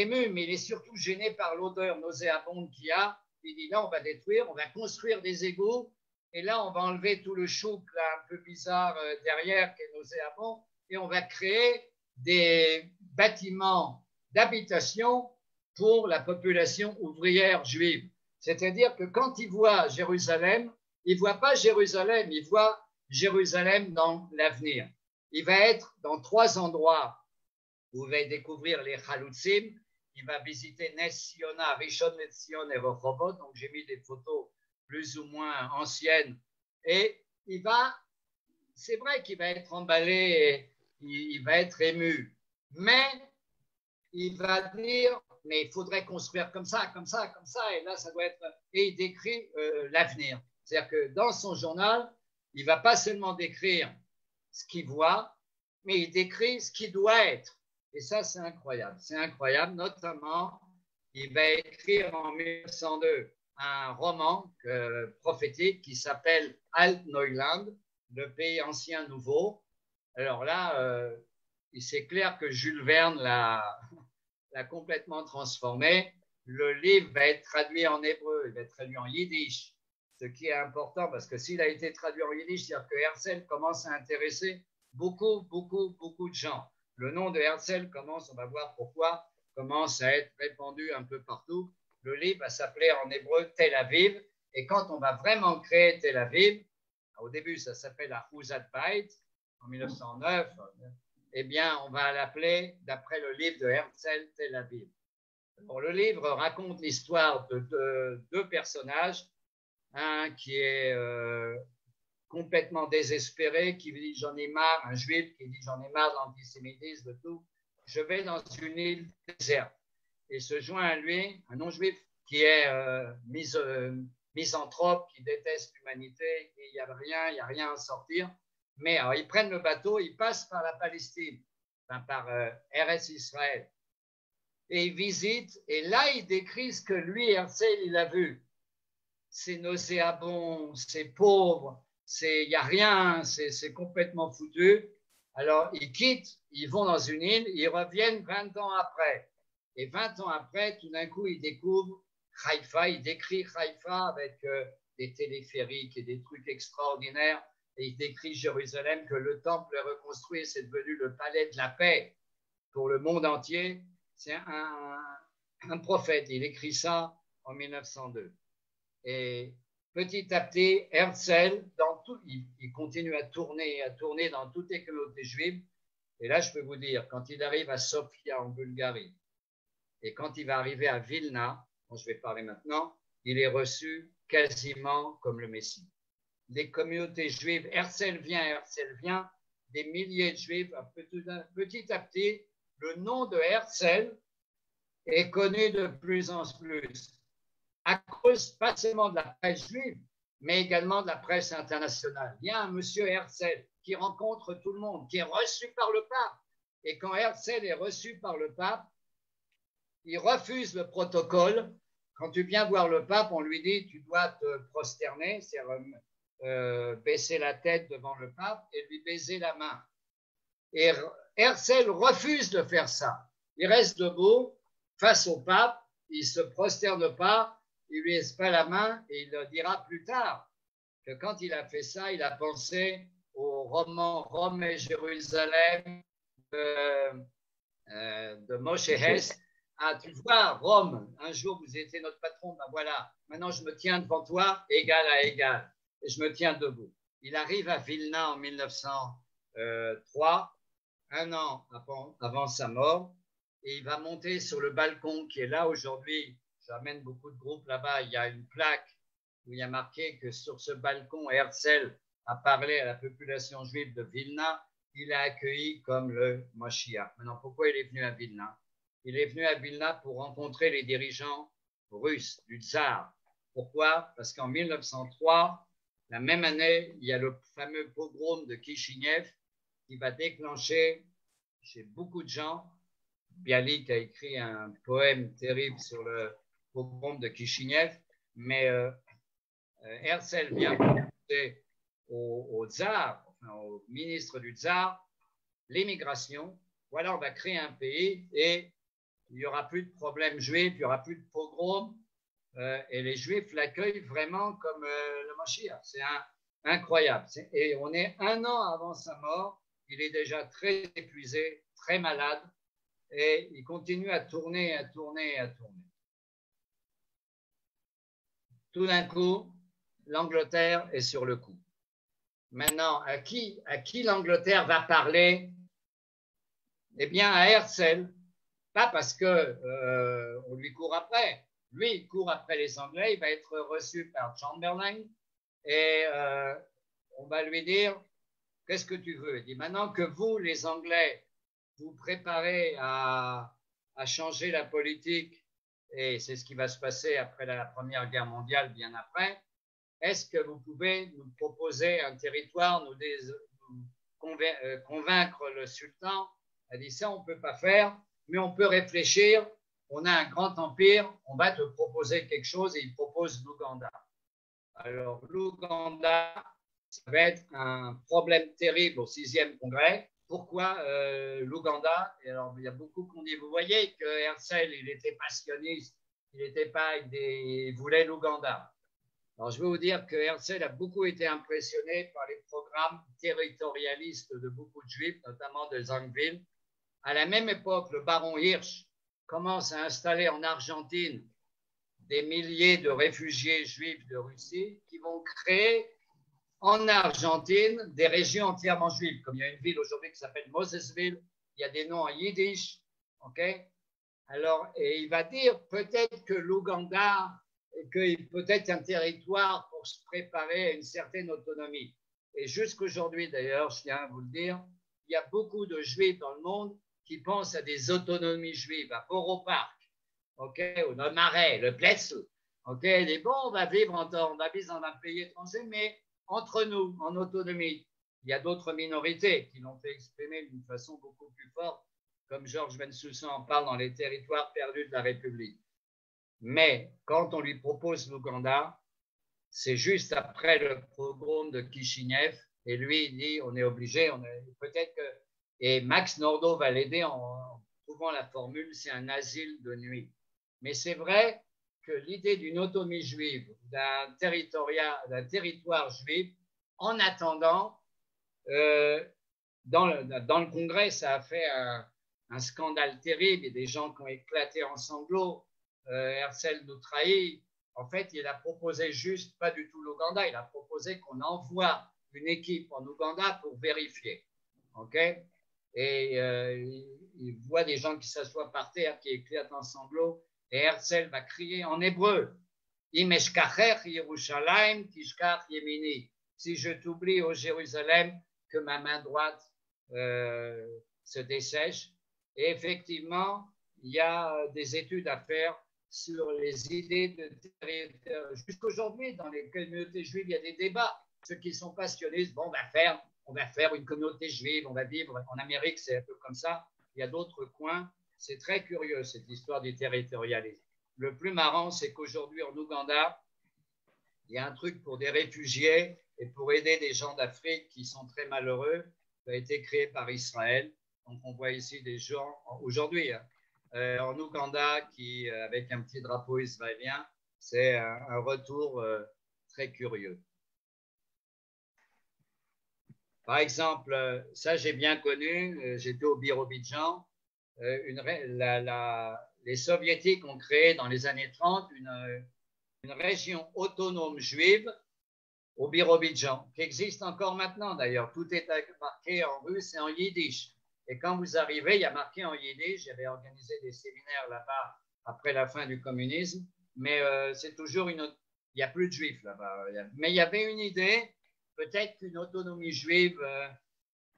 ému, mais il est surtout gêné par l'odeur nauséabonde qu'il y a. Il dit là, on va détruire, on va construire des égouts, et là, on va enlever tout le chouk là, un peu bizarre derrière qui est nauséabond, et on va créer des bâtiments d'habitation pour la population ouvrière juive. C'est-à-dire que quand ils voient Jérusalem, ils ne voient pas Jérusalem, ils voient Jérusalem dans l'avenir. Il va être dans 3 endroits où il va découvrir les Chalutzim. Il va visiter Nes Sioná, Rishon LeZion et Rehovot. Donc j'ai mis des photos plus ou moins anciennes. Et c'est vrai qu'il va être emballé, il va être ému. Mais il va dire, mais il faudrait construire comme ça, comme ça, comme ça. Et là, ça doit être... Et il décrit l'avenir. C'est-à-dire que dans son journal, il ne va pas seulement décrire ce qu'il voit, mais il décrit ce qui doit être. Et ça, c'est incroyable. C'est incroyable. Notamment, il va écrire en 1902 un roman prophétique qui s'appelle Alt Neuland, le pays ancien nouveau. Alors là, c'est clair que Jules Verne l'a complètement transformé. Le livre va être traduit en hébreu, il va être traduit en yiddish, ce qui est important parce que s'il a été traduit en yiddish, c'est-à-dire que Herzl commence à intéresser beaucoup de gens. Le nom de Herzl commence, on va voir pourquoi, commence à être répandu un peu partout. Le livre va s'appeler en hébreu Tel Aviv, et quand on va vraiment créer Tel Aviv, au début ça s'appelle Ahuzat Bait, en 1909, eh bien on va l'appeler, d'après le livre de Herzl, Tel Aviv. Bon, le livre raconte l'histoire de 2 personnages, un qui est complètement désespéré, qui dit j'en ai marre, un juif qui dit j'en ai marre de l'antisémitisme, de tout, je vais dans une île déserte. Et se joint à lui un non-juif qui est misanthrope, qui déteste l'humanité, et il n'y a rien à sortir. Mais alors, ils prennent le bateau, ils passent par la Palestine, enfin, par Eretz Israël, et ils visitent, et là, il décrit ce que lui, Herzl, il a vu. C'est nauséabond, c'est pauvre, il n'y a rien, c'est complètement foutu. Alors, ils quittent, ils vont dans une île, ils reviennent 20 ans après. Et 20 ans après, tout d'un coup, ils découvrent Haïfa, il décrit Haïfa avec des téléphériques et des trucs extraordinaires. Et il décrit Jérusalem, que le temple est reconstruit, c'est devenu le palais de la paix pour le monde entier. C'est un prophète, il écrit ça en 1902. Et petit à petit, Herzl, il continue à tourner dans toutes les communautés juives. Et là, je peux vous dire, quand il arrive à Sofia en Bulgarie, et quand il va arriver à Vilna, dont je vais parler maintenant, il est reçu quasiment comme le Messie. Les communautés juives, Herzl vient, des milliers de juifs, petit à petit, le nom de Herzl est connu de plus en plus, à cause pas seulement de la presse juive, mais également de la presse internationale. Il y a un monsieur Herzl qui rencontre tout le monde, qui est reçu par le pape. Et quand Herzl est reçu par le pape, il refuse le protocole. Quand tu viens voir le pape, on lui dit tu dois te prosterner, c'est-à-dire baisser la tête devant le pape et lui baiser la main. Et Herzl refuse de faire ça. Il reste debout face au pape, il ne se prosterne pas, il lui laisse pas la main et il le dira plus tard que quand il a fait ça, il a pensé au roman Rome et Jérusalem de Moshe Hess. Ah, tu vois, Rome, un jour vous étiez notre patron, ben voilà, maintenant je me tiens devant toi, égal à égal, et je me tiens debout. Il arrive à Vilna en 1903, un an avant sa mort, et il va monter sur le balcon qui est là aujourd'hui. J'amène beaucoup de groupes là-bas, il y a une plaque où il y a marqué que sur ce balcon, Herzl a parlé à la population juive de Vilna, il a accueilli comme le Mashiach. Maintenant, pourquoi il est venu à Vilna? Il est venu à Vilna pour rencontrer les dirigeants russes du tsar. Pourquoi? Parce qu'en 1903, la même année, il y a le fameux pogrom de Kishinev qui va déclencher chez beaucoup de gens. Bialik a écrit un poème terrible sur le pogrom de Kishinev, mais Herzl vient proposer au tsar, enfin, au ministre du tsar, l'émigration. Voilà, on va créer un pays et il n'y aura plus de problèmes juifs, il n'y aura plus de pogroms, et les juifs l'accueillent vraiment comme le Mashiach. C'est incroyable. Et on est un an avant sa mort, il est déjà très épuisé, très malade, et il continue à tourner, à tourner, à tourner. Tout d'un coup, l'Angleterre est sur le coup. Maintenant, à qui l'Angleterre va parler? Eh bien, à Herzl, pas parce que on lui court après. Lui, il court après les Anglais, il va être reçu par Chamberlain et on va lui dire, qu'est-ce que tu veux? Il dit, maintenant que vous, les Anglais, vous préparez à changer la politique, et c'est ce qui va se passer après la Première Guerre mondiale, bien après, est-ce que vous pouvez nous proposer un territoire, nous convaincre le sultan? Elle dit, ça, on ne peut pas faire, mais on peut réfléchir. On a un grand empire, on va te proposer quelque chose, et il propose l'Ouganda. Alors, l'Ouganda, ça va être un problème terrible au 6e congrès. Pourquoi l'Ouganda? Alors, il y a beaucoup qui ont dit, vous voyez que Herzl, il était passionniste, il voulait l'Ouganda. Alors, je vais vous dire que Herzl a beaucoup été impressionné par les programmes territorialistes de beaucoup de juifs, notamment de Zangwill. À la même époque, le baron Hirsch commence à installer en Argentine des milliers de réfugiés juifs de Russie qui vont créer en Argentine des régions entièrement juives. Comme il y a une ville aujourd'hui qui s'appelle Mosesville, il y a des noms en yiddish. Okay? Alors, et il va dire peut-être que l'Ouganda, peut-être un territoire pour se préparer à une certaine autonomie. Et jusqu'aujourd'hui, d'ailleurs, je tiens à vous le dire, il y a beaucoup de juifs dans le monde qui pensent à des autonomies juives, à Borough Park, okay, ou le Marais, le Plessis. Okay, il dit, bon, on va vivre dans un pays étranger, mais entre nous, en autonomie. Il y a d'autres minorités qui l'ont fait exprimer d'une façon beaucoup plus forte, comme Georges Bensoussan en parle dans Les territoires perdus de la République. Mais quand on lui propose l'Ouganda, c'est juste après le pogrom de Kishinev, et lui, il dit, on est obligé, peut-être que... Et Max Nordau va l'aider en trouvant la formule, c'est un asile de nuit. Mais c'est vrai que l'idée d'une autonomie juive, d'un territoire juif, en attendant, dans le Congrès, ça a fait un scandale terrible, et des gens qui ont éclaté en sanglots. Herzl nous trahit. En fait, il a proposé juste, pas du tout l'Ouganda, il a proposé qu'on envoie une équipe en Ouganda pour vérifier. Okay? Et il voit des gens qui s'assoient par terre, qui éclatent en sanglots, et Herzl va crier en hébreu, Im eshkacher Yerushalayim tishkach yemini. Si je t'oublie au Jérusalem, que ma main droite se dessèche. Et effectivement, il y a des études à faire sur les idées de territoire. Jusqu'aujourd'hui, dans les communautés juives, il y a des débats. Ceux qui sont passionnistes, bon, on va faire une communauté juive, on va vivre en Amérique, c'est un peu comme ça. Il y a d'autres coins. C'est très curieux, cette histoire du territorialisme. Le plus marrant, c'est qu'aujourd'hui, en Ouganda, il y a un truc pour des réfugiés et pour aider des gens d'Afrique qui sont très malheureux, qui a été créé par Israël. Donc, on voit ici des gens, aujourd'hui, en Ouganda, qui, avec un petit drapeau israélien, c'est un retour très curieux. Par exemple, ça j'ai bien connu, j'étais au Birobidjan, les soviétiques ont créé dans les années 30 une région autonome juive au Birobidjan, qui existe encore maintenant d'ailleurs. Tout est marqué en russe et en yiddish. Et quand vous arrivez, il y a marqué en yiddish, j'avais organisé des séminaires là-bas après la fin du communisme, mais c'est toujours il n'y a plus de juifs là-bas. Mais il y avait une idée, peut-être qu'une autonomie juive,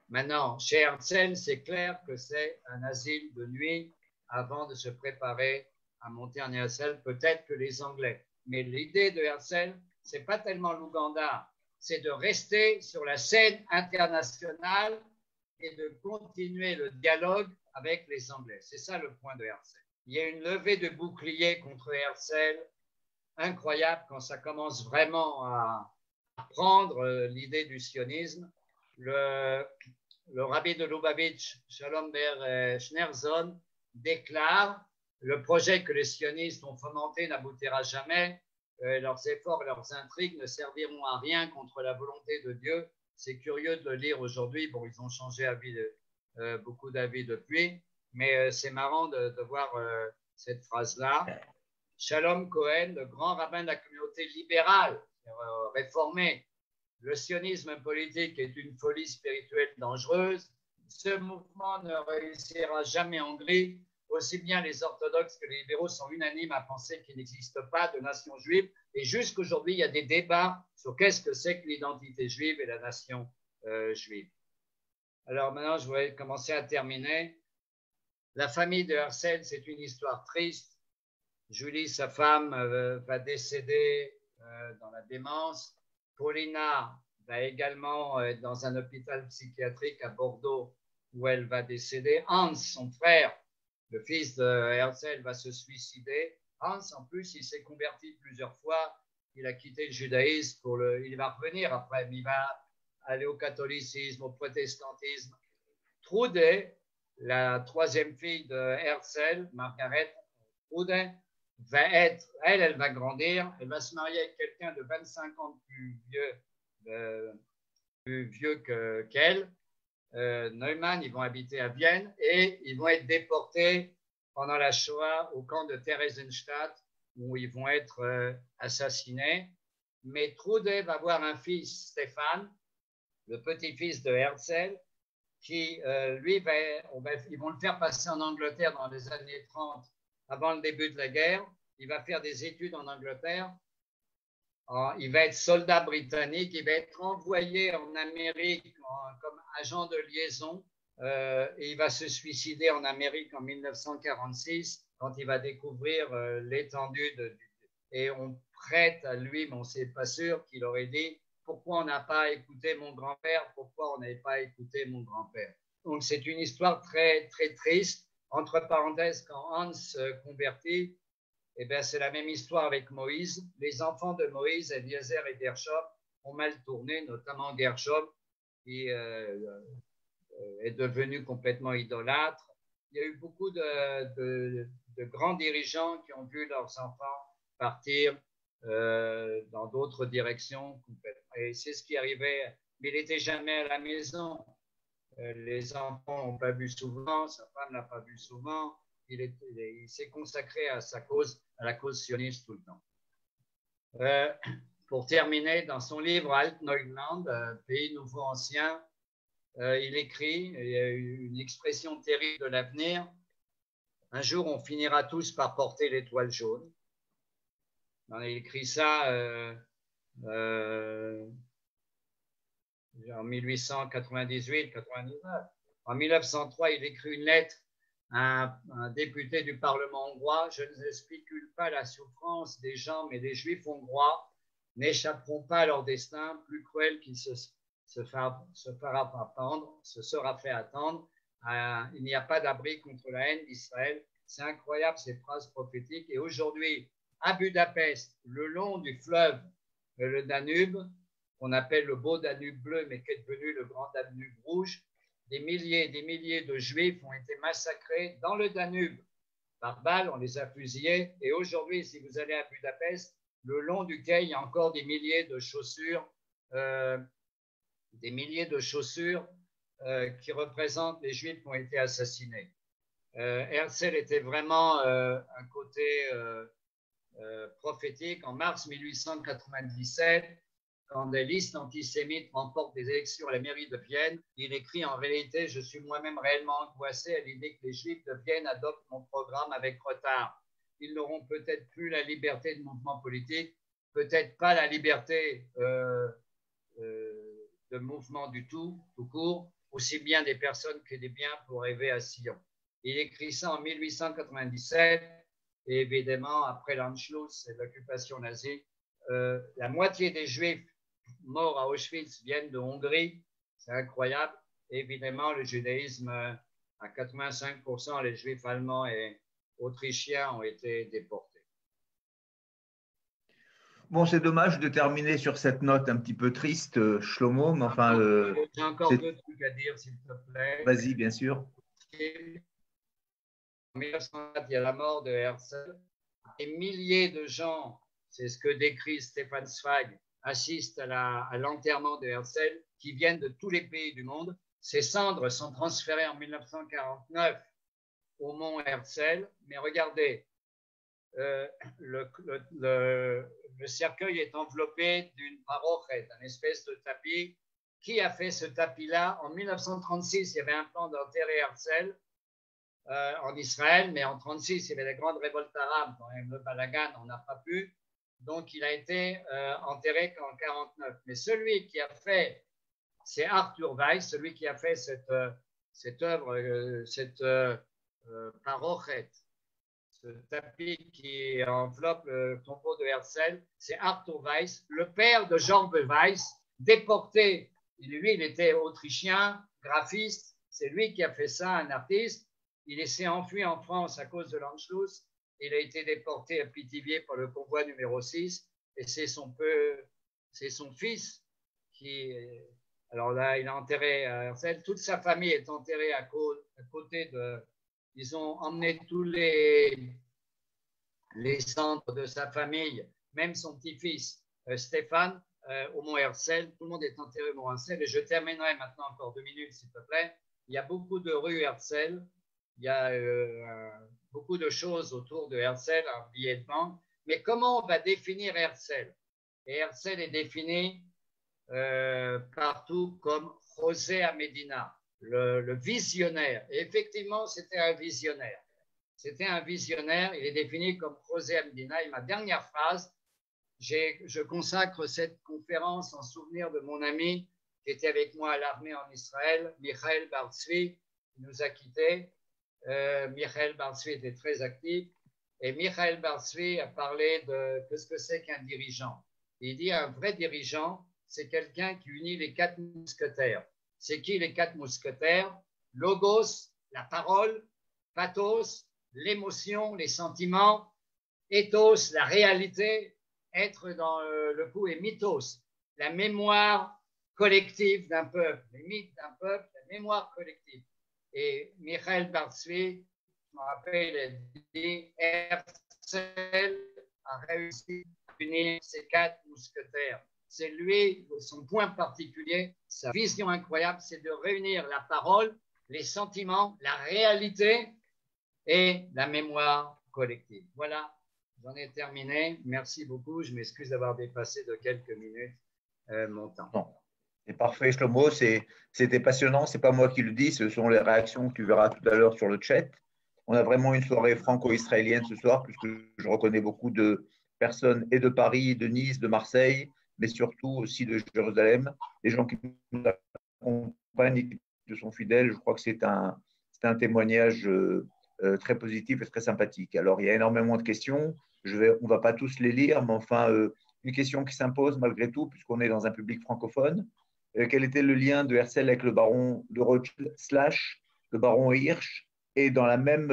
maintenant, chez Herzl, c'est clair que c'est un asile de nuit avant de se préparer à monter en Herzl, peut-être que les Anglais. Mais l'idée de Herzl, c'est pas tellement l'Ouganda, c'est de rester sur la scène internationale et de continuer le dialogue avec les Anglais. C'est ça le point de Herzl. Il y a une levée de bouclier contre Herzl incroyable quand ça commence vraiment à prendre l'idée du sionisme. Le rabbi de Lubavitch, Shalom Ber Schneerson, déclare le projet que les sionistes ont fomenté n'aboutira jamais. Leurs efforts, leurs intrigues ne serviront à rien contre la volonté de Dieu. C'est curieux de le lire aujourd'hui. Bon, ils ont changé beaucoup d'avis depuis, mais c'est marrant de voir cette phrase-là. Shalom Cohen, le grand rabbin de la communauté libérale, réformée. Le sionisme politique est une folie spirituelle dangereuse. Ce mouvement ne réussira jamais en Hongrie. Aussi bien les orthodoxes que les libéraux sont unanimes à penser qu'il n'existe pas de nation juive. Et jusqu'aujourd'hui, il y a des débats sur qu'est-ce que c'est que l'identité juive et la nation juive. Alors maintenant, je vais commencer à terminer. La famille de Herzl, c'est une histoire triste. Julie, sa femme, va décéder dans la démence. Paulina va également être dans un hôpital psychiatrique à Bordeaux où elle va décéder. Hans, son frère, le fils de Herzl, va se suicider. Hans, en plus, il s'est converti plusieurs fois. Il a quitté le judaïsme il va revenir après, mais il va aller au catholicisme, au protestantisme. Trude, la troisième fille de Herzl, Margaret Trude, elle va grandir, elle va se marier avec quelqu'un de 25 ans plus vieux qu'elle. Neumann, ils vont habiter à Vienne et ils vont être déportés pendant la Shoah au camp de Theresienstadt où ils vont être assassinés. Mais Trude va avoir un fils, Stéphane, le petit-fils de Herzl, qui, lui, ils vont le faire passer en Angleterre dans les années 30, avant le début de la guerre. Il va faire des études en Angleterre. Il va être soldat britannique, il va être envoyé en Amérique comme agent de liaison et il va se suicider en Amérique en 1946 quand il va découvrir l'étendue et on prête à lui, mais on ne sait pas sûr qu'il aurait dit pourquoi on n'a pas écouté mon grand-père, pourquoi on n'avait pas écouté mon grand-père. Donc c'est une histoire très, très triste. Entre parenthèses, quand Hans se convertit, eh bien, c'est la même histoire avec Moïse. Les enfants de Moïse, Eliezer et Gershom, ont mal tourné, notamment Gershom, qui est devenu complètement idolâtre. Il y a eu beaucoup de grands dirigeants qui ont vu leurs enfants partir dans d'autres directions. Et c'est ce qui arrivait. Mais il n'était jamais à la maison. Les enfants n'ont pas vu souvent, sa femme n'a pas vu souvent. Il s'est consacré à sa cause, à la cause sioniste tout le temps. Pour terminer, dans son livre Alt-Neuland, Pays Nouveau-Ancien, il écrit, il y a une expression terrible de l'avenir, un jour on finira tous par porter l'étoile jaune. Il écrit ça en 1898-99. En 1903, il écrit une lettre à un député du Parlement hongrois. Je ne spécule pas la souffrance des gens, mais les Juifs hongrois n'échapperont pas à leur destin, plus cruel qu'il se sera fait attendre. Il n'y a pas d'abri contre la haine d'Israël. C'est incroyable ces phrases prophétiques. Et aujourd'hui, à Budapest, le long du fleuve, le Danube, qu'on appelle le beau Danube bleu, mais qui est devenu le grand Danube rouge, des milliers et des milliers de Juifs ont été massacrés dans le Danube. Par balles, on les a fusillés. Et aujourd'hui, si vous allez à Budapest, le long du quai, il y a encore des milliers de chaussures qui représentent les Juifs qui ont été assassinés. Herzl était vraiment un côté prophétique. En mars 1897, quand des listes antisémites remportent des élections à la mairie de Vienne, il écrit en réalité, je suis moi-même réellement angoissé à l'idée que les Juifs de Vienne adoptent mon programme avec retard. Ils n'auront peut-être plus la liberté de mouvement politique, peut-être pas la liberté de mouvement du tout court, aussi bien des personnes que des biens pour rêver à Sion. Il écrit ça en 1897 et évidemment, après l'Anschluss et l'occupation nazie, la moitié des Juifs morts à Auschwitz viennent de Hongrie. C'est incroyable. Évidemment, le judaïsme, à 85%, les Juifs allemands et autrichiens ont été déportés. Bon, c'est dommage de terminer sur cette note un petit peu triste, Shlomo, mais enfin… J'ai encore deux trucs à dire, s'il te plaît. Vas-y, bien sûr. En 1904, il y a la mort de Herzl. Des milliers de gens, c'est ce que décrit Stefan Zweig, assistent à l'enterrement de Herzl. qui viennent de tous les pays du monde. Ces cendres sont transférées en 1949 au mont Herzl, mais regardez, le cercueil est enveloppé d'une parochet, une espèce de tapis. Qui a fait ce tapis-là? En 1936, il y avait un plan d'enterrer Herzl en Israël, mais en 1936, il y avait la grande révolte arabe, quand même le balagan, on n'a pas pu. Donc, il a été enterré qu'en 1949. Mais celui qui a fait, c'est Arthur Weiss, celui qui a fait cette œuvre, cette parochet, ce tapis qui enveloppe le tombeau de Herzl, c'est Arthur Weiss, le père de George Weiss, déporté. Lui, il était autrichien, graphiste, c'est lui qui a fait ça, un artiste. Il s'est enfui en France à cause de l'Anschluss. Il a été déporté à Pithiviers par le convoi numéro 6, et c'est son fils qui... Alors là, il est enterré à Herzl. Toute sa famille est enterrée à côté de... Ils ont emmené tous les cendres de sa famille, même son petit-fils Stéphane, au mont Herzl. Tout le monde est enterré au mont Herzl. Et je terminerai maintenant encore 2 minutes, s'il te plaît. Il y a beaucoup de rues Herzl. Il y a beaucoup de choses autour de Herzl, un billet de banque. Mais comment on va définir Herzl? Et Herzl est défini partout comme José Amedina, le visionnaire. Et effectivement, c'était un visionnaire. C'était un visionnaire. Il est défini comme José Amedina. Et ma dernière phrase, je consacre cette conférence en souvenir de mon ami qui était avec moi à l'armée en Israël, Michael Bar-Tzvi, qui nous a quittés. Michael Bar-Tzvi était très actif. Et Michael Bar-Tzvi a parlé de ce que c'est qu'un dirigeant. Il dit un vrai dirigeant, c'est quelqu'un qui unit les 4 mousquetaires. C'est qui les 4 mousquetaires? Logos, la parole, pathos, l'émotion, les sentiments, ethos, la réalité, être dans le coup, et mythos, la mémoire collective d'un peuple, les mythes d'un peuple, la mémoire collective. Et Michael Bar-Tzvi, je me rappelle, il a dit Herzl a réussi à unir ces 4 mousquetaires. C'est lui, son point particulier, sa vision incroyable, c'est de réunir la parole, les sentiments, la réalité et la mémoire collective. Voilà, j'en ai terminé. Merci beaucoup. Je m'excuse d'avoir dépassé de quelques minutes mon temps. Non. C'est parfait, Shlomo. C'était passionnant. Ce n'est pas moi qui le dis, ce sont les réactions que tu verras tout à l'heure sur le chat. On a vraiment une soirée franco-israélienne ce soir, puisque je reconnais beaucoup de personnes et de Paris, de Nice, de Marseille, mais surtout aussi de Jérusalem, des gens qui nous accompagnent, qui sont fidèles. Je crois que c'est un témoignage très positif et très sympathique. Alors, il y a énormément de questions. On ne va pas tous les lire, mais enfin, une question qui s'impose malgré tout, puisqu'on est dans un public francophone. Quel était le lien de Herzl avec le baron de Rothschild / le baron Hirsch? Et dans la même,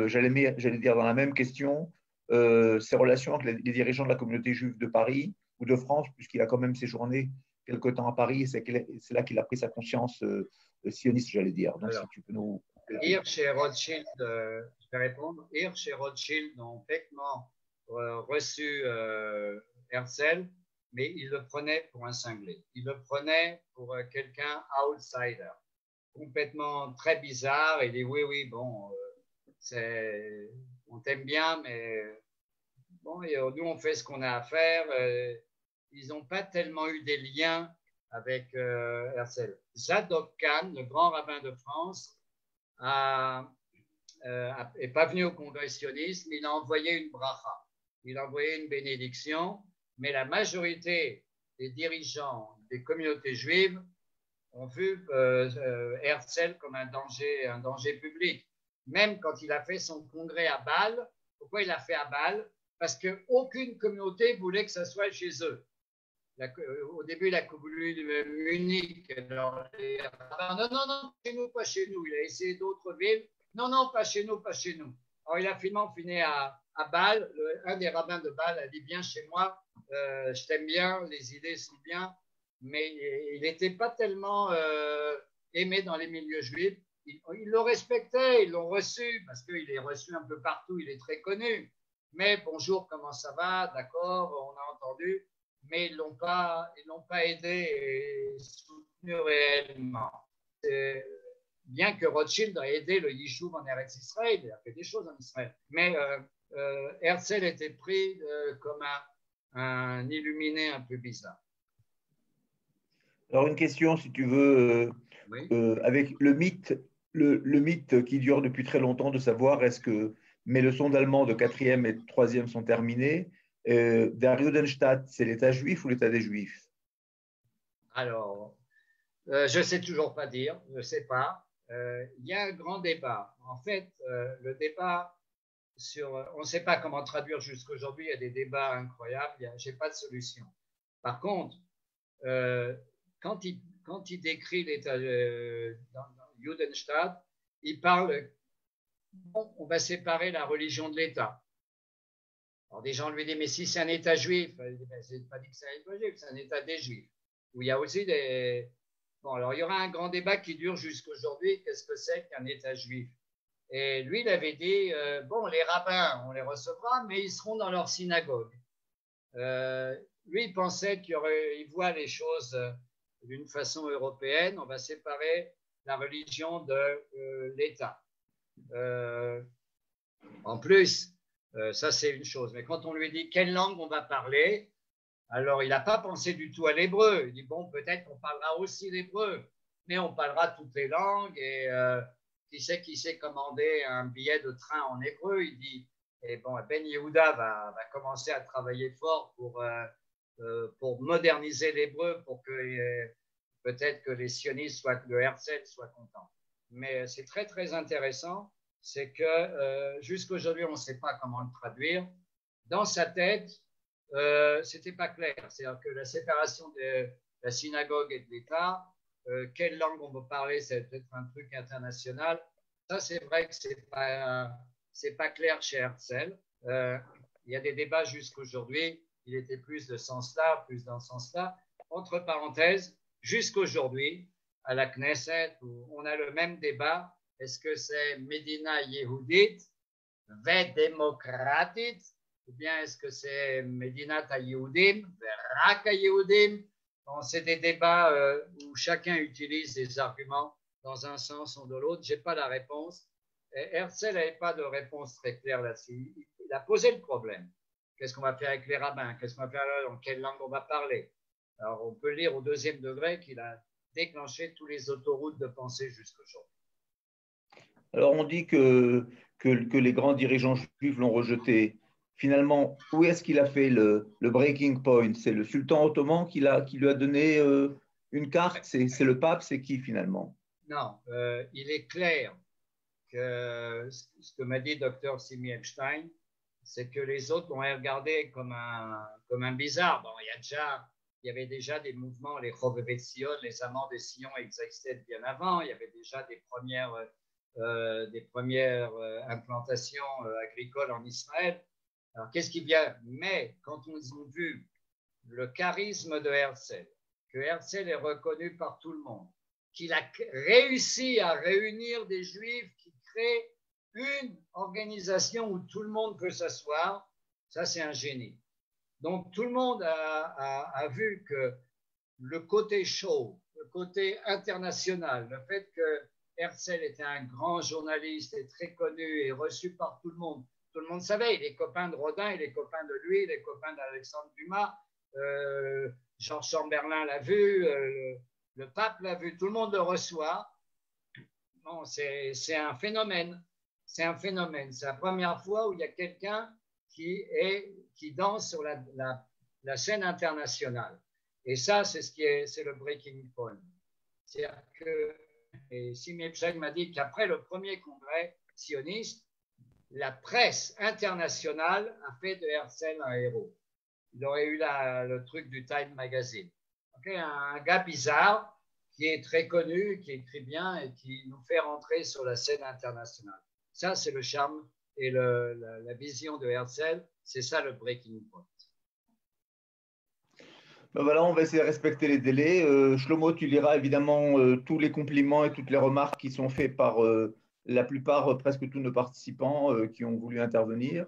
j'allais dire dans la même question, ses relations avec les dirigeants de la communauté juive de Paris ou de France, puisqu'il a quand même séjourné quelque temps à Paris, et c'est là qu'il a pris sa conscience sioniste, j'allais dire. Donc, alors, si tu peux nous... Hirsch et Rothschild, je vais répondre. Hirsch et Rothschild ont complètement reçu Herzl, mais ils le prenaient pour un cinglé. Ils le prenaient pour quelqu'un outsider, complètement très bizarre. Il dit oui, oui, bon, on t'aime bien, mais bon, nous on fait ce qu'on a à faire. Ils n'ont pas tellement eu des liens avec Herzl. Zadok Khan, le grand rabbin de France, n'est pas venu au congrès sioniste, mais il a envoyé une bracha, il a envoyé une bénédiction, mais la majorité des dirigeants des communautés juives ont vu Herzl comme un danger public. Même quand il a fait son congrès à Bâle, pourquoi il l'a fait à Bâle? Parce qu'aucune communauté voulait que ça soit chez eux. Au début, il a voulu Munich. Alors, non, chez nous, pas chez nous. Il a essayé d'autres villes. Non, pas chez nous, pas chez nous. Alors, il a finalement fini à Bâle. Un des rabbins de Bâle a dit bien chez moi, je t'aime bien, les idées sont bien, mais il n'était pas tellement aimé dans les milieux juifs. Ils le respectaient, ils l'ont reçu, parce qu'il est reçu un peu partout, il est très connu. Mais bonjour, comment ça va? D'accord, on a entendu. mais ils l'ont pas aidé et soutenu réellement. Bien que Rothschild a aidé le Yishuv en Eretz Israël, il a fait des choses en Israël, mais Herzl était pris comme un illuminé un peu bizarre. Alors, une question, si tu veux, Oui. avec le mythe qui dure depuis très longtemps de savoir est-ce que mes leçons d'allemand de 4e et de 3e sont terminées. Der Judenstaat, c'est l'État juif ou l'État des Juifs? Alors, je ne sais toujours pas dire, je ne sais pas. Il y a un grand débat. En fait, le débat sur, on ne sait pas comment traduire jusqu'aujourd'hui, il y a des débats incroyables, je n'ai pas de solution. Par contre, quand il décrit l'État dans Judenstaat, il parle, bon, on va séparer la religion de l'État. Alors des gens lui disent, mais si c'est un État juif, c'est pas dit que c'est un État juif, c'est un État des Juifs, où il y a aussi des... Bon, alors il y aura un grand débat qui dure jusqu'aujourd'hui, qu'est-ce que c'est qu'un État juif? Et lui, il avait dit, bon, les rabbins, on les recevra, mais ils seront dans leur synagogue. Lui, il pensait qu'il voit les choses d'une façon européenne, on va séparer la religion de l'État. En plus, ça c'est une chose, mais quand on lui dit quelle langue on va parler, alors il n'a pas pensé du tout à l'hébreu. Il dit, bon, peut-être qu'on parlera aussi l'hébreu, mais on parlera toutes les langues et qui sait commander un billet de train en hébreu? Il dit, et bon, Ben Yehuda va commencer à travailler fort pour moderniser l'hébreu, pour que peut-être que les sionistes, le Herzl, soient contents. Mais c'est très, très intéressant, c'est que jusqu'aujourd'hui, on ne sait pas comment le traduire. Dans sa tête, c'était pas clair. C'est-à-dire que la séparation de la synagogue et de l'État, quelle langue on veut parler, c'est peut-être un truc international. Ça, c'est vrai que c'est pas clair chez Herzl. Il y a des débats jusqu'aujourd'hui. Il était plus de sens-là, plus dans ce sens-là. Entre parenthèses, jusqu'aujourd'hui, à la Knesset, où on a le même débat. Est-ce que c'est Medina Yehudit, ve démocratique, ou bien est-ce que c'est Medinat Yehudim, Rak Yehudim? Bon, c'est des débats où chacun utilise des arguments dans un sens ou de l'autre. Je n'ai pas la réponse. Et Herzl n'avait pas de réponse très claire là-dessus. Il a posé le problème. Qu'est-ce qu'on va faire avec les rabbins? Qu'est-ce qu'on va faire là? Dans quelle langue on va parler? Alors, on peut lire au 2e degré qu'il a déclenché toutes les autoroutes de pensée jusqu'aujourd'hui. Alors, on dit que les grands dirigeants juifs l'ont rejeté. Finalement, où est-ce qu'il a fait le breaking point? C'est le sultan ottoman qui lui a donné une carte? C'est le pape? C'est qui finalement? Non, il est clair que ce que m'a dit Dr Simi Epstein, c'est que les autres l'ont regardé comme un bizarre. Bon, il y avait déjà des mouvements, les Chovevet Sion, les amants de Sion existaient bien avant. Il y avait déjà des premières implantations agricoles en Israël. Alors, qu'est-ce qui vient? Mais quand on a vu le charisme de Herzl, que Herzl est reconnu par tout le monde, qu'il a réussi à réunir des Juifs qui créent une organisation où tout le monde peut s'asseoir, ça c'est un génie. Donc tout le monde a vu que le côté chaud, le côté international, le fait que Herzl était un grand journaliste et très connu et reçu par tout le monde savait, il est copain de Rodin, il est copain de lui, il est copain d'Alexandre Dumas, Georges Chamberlain l'a vu, le pape l'a vu, tout le monde le reçoit. Bon, c'est un phénomène. C'est un phénomène. C'est la première fois où il y a quelqu'un qui danse sur la scène internationale. Et ça, c'est le breaking point. C'est-à-dire que, et Simi Epstein m'a dit qu'après le premier congrès sioniste, la presse internationale a fait de Herzl un héros. Il aurait eu le truc du Time Magazine. Okay, un gars bizarre qui est très connu, qui écrit bien et qui nous fait rentrer sur la scène internationale. Ça, c'est le charme et la vision de Herzl. C'est ça le breaking point. Ben voilà, on va essayer de respecter les délais. Shlomo, tu liras évidemment tous les compliments et toutes les remarques qui sont faits par la plupart, presque tous nos participants qui ont voulu intervenir.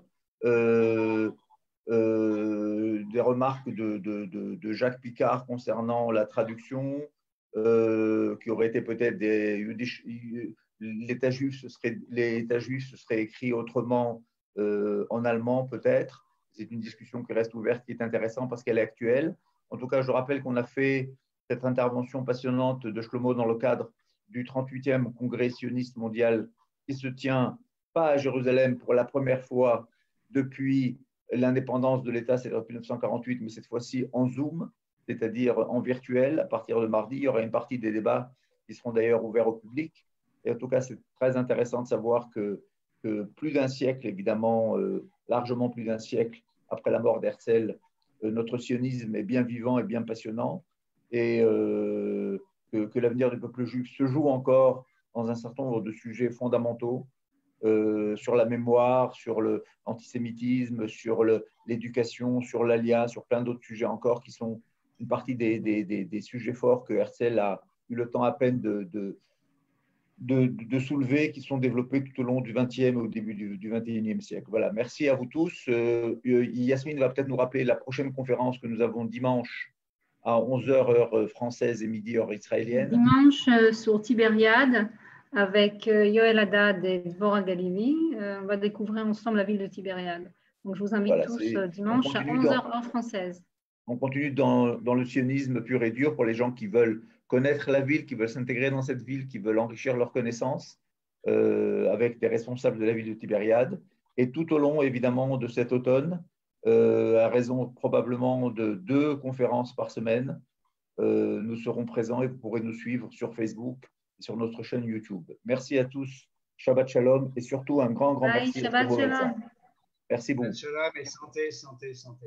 des remarques de Jacques Picard concernant la traduction, qui aurait été peut-être l'État juif se serait écrit autrement en allemand peut-être. C'est une discussion qui reste ouverte, qui est intéressante parce qu'elle est actuelle. En tout cas, je rappelle qu'on a fait cette intervention passionnante de Shlomo dans le cadre du 38e congrès sioniste mondial qui se tient pas à Jérusalem pour la première fois depuis l'indépendance de l'État, c'est depuis 1948, mais cette fois-ci en Zoom, c'est-à-dire en virtuel. À partir de mardi, il y aura une partie des débats qui seront d'ailleurs ouverts au public. Et en tout cas, c'est très intéressant de savoir que plus d'un siècle, évidemment, largement plus d'un siècle après la mort d'Herzl, notre sionisme est bien vivant et bien passionnant, et que l'avenir du peuple juif se joue encore dans un certain nombre de sujets fondamentaux, sur la mémoire, sur l'antisémitisme, sur l'éducation, sur l'ALIA, sur plein d'autres sujets encore qui sont une partie des sujets forts que Herzl a eu le temps à peine de soulever, qui sont développés tout au long du XXe et au début du XXIe siècle. Voilà, merci à vous tous. Yasmine va peut-être nous rappeler la prochaine conférence que nous avons dimanche à 11h heure française et midi heure israélienne. Dimanche sur Tibériade avec Yoel Haddad et Dvorah Galili. On va découvrir ensemble la ville de Tibériade. Donc je vous invite tous dimanche à 11h heure française. On continue dans le sionisme pur et dur pour les gens qui veulent connaître la ville, qui veulent s'intégrer dans cette ville, qui veulent enrichir leurs connaissances avec des responsables de la ville de Tibériade. Et tout au long, évidemment, de cet automne, à raison probablement de 2 conférences par semaine, nous serons présents et vous pourrez nous suivre sur Facebook et sur notre chaîne YouTube. Merci à tous. Shabbat Shalom et surtout un grand merci Shabbat à tous vos Shalom. médecins. Merci beaucoup. Shabbat Shalom et santé, santé, santé.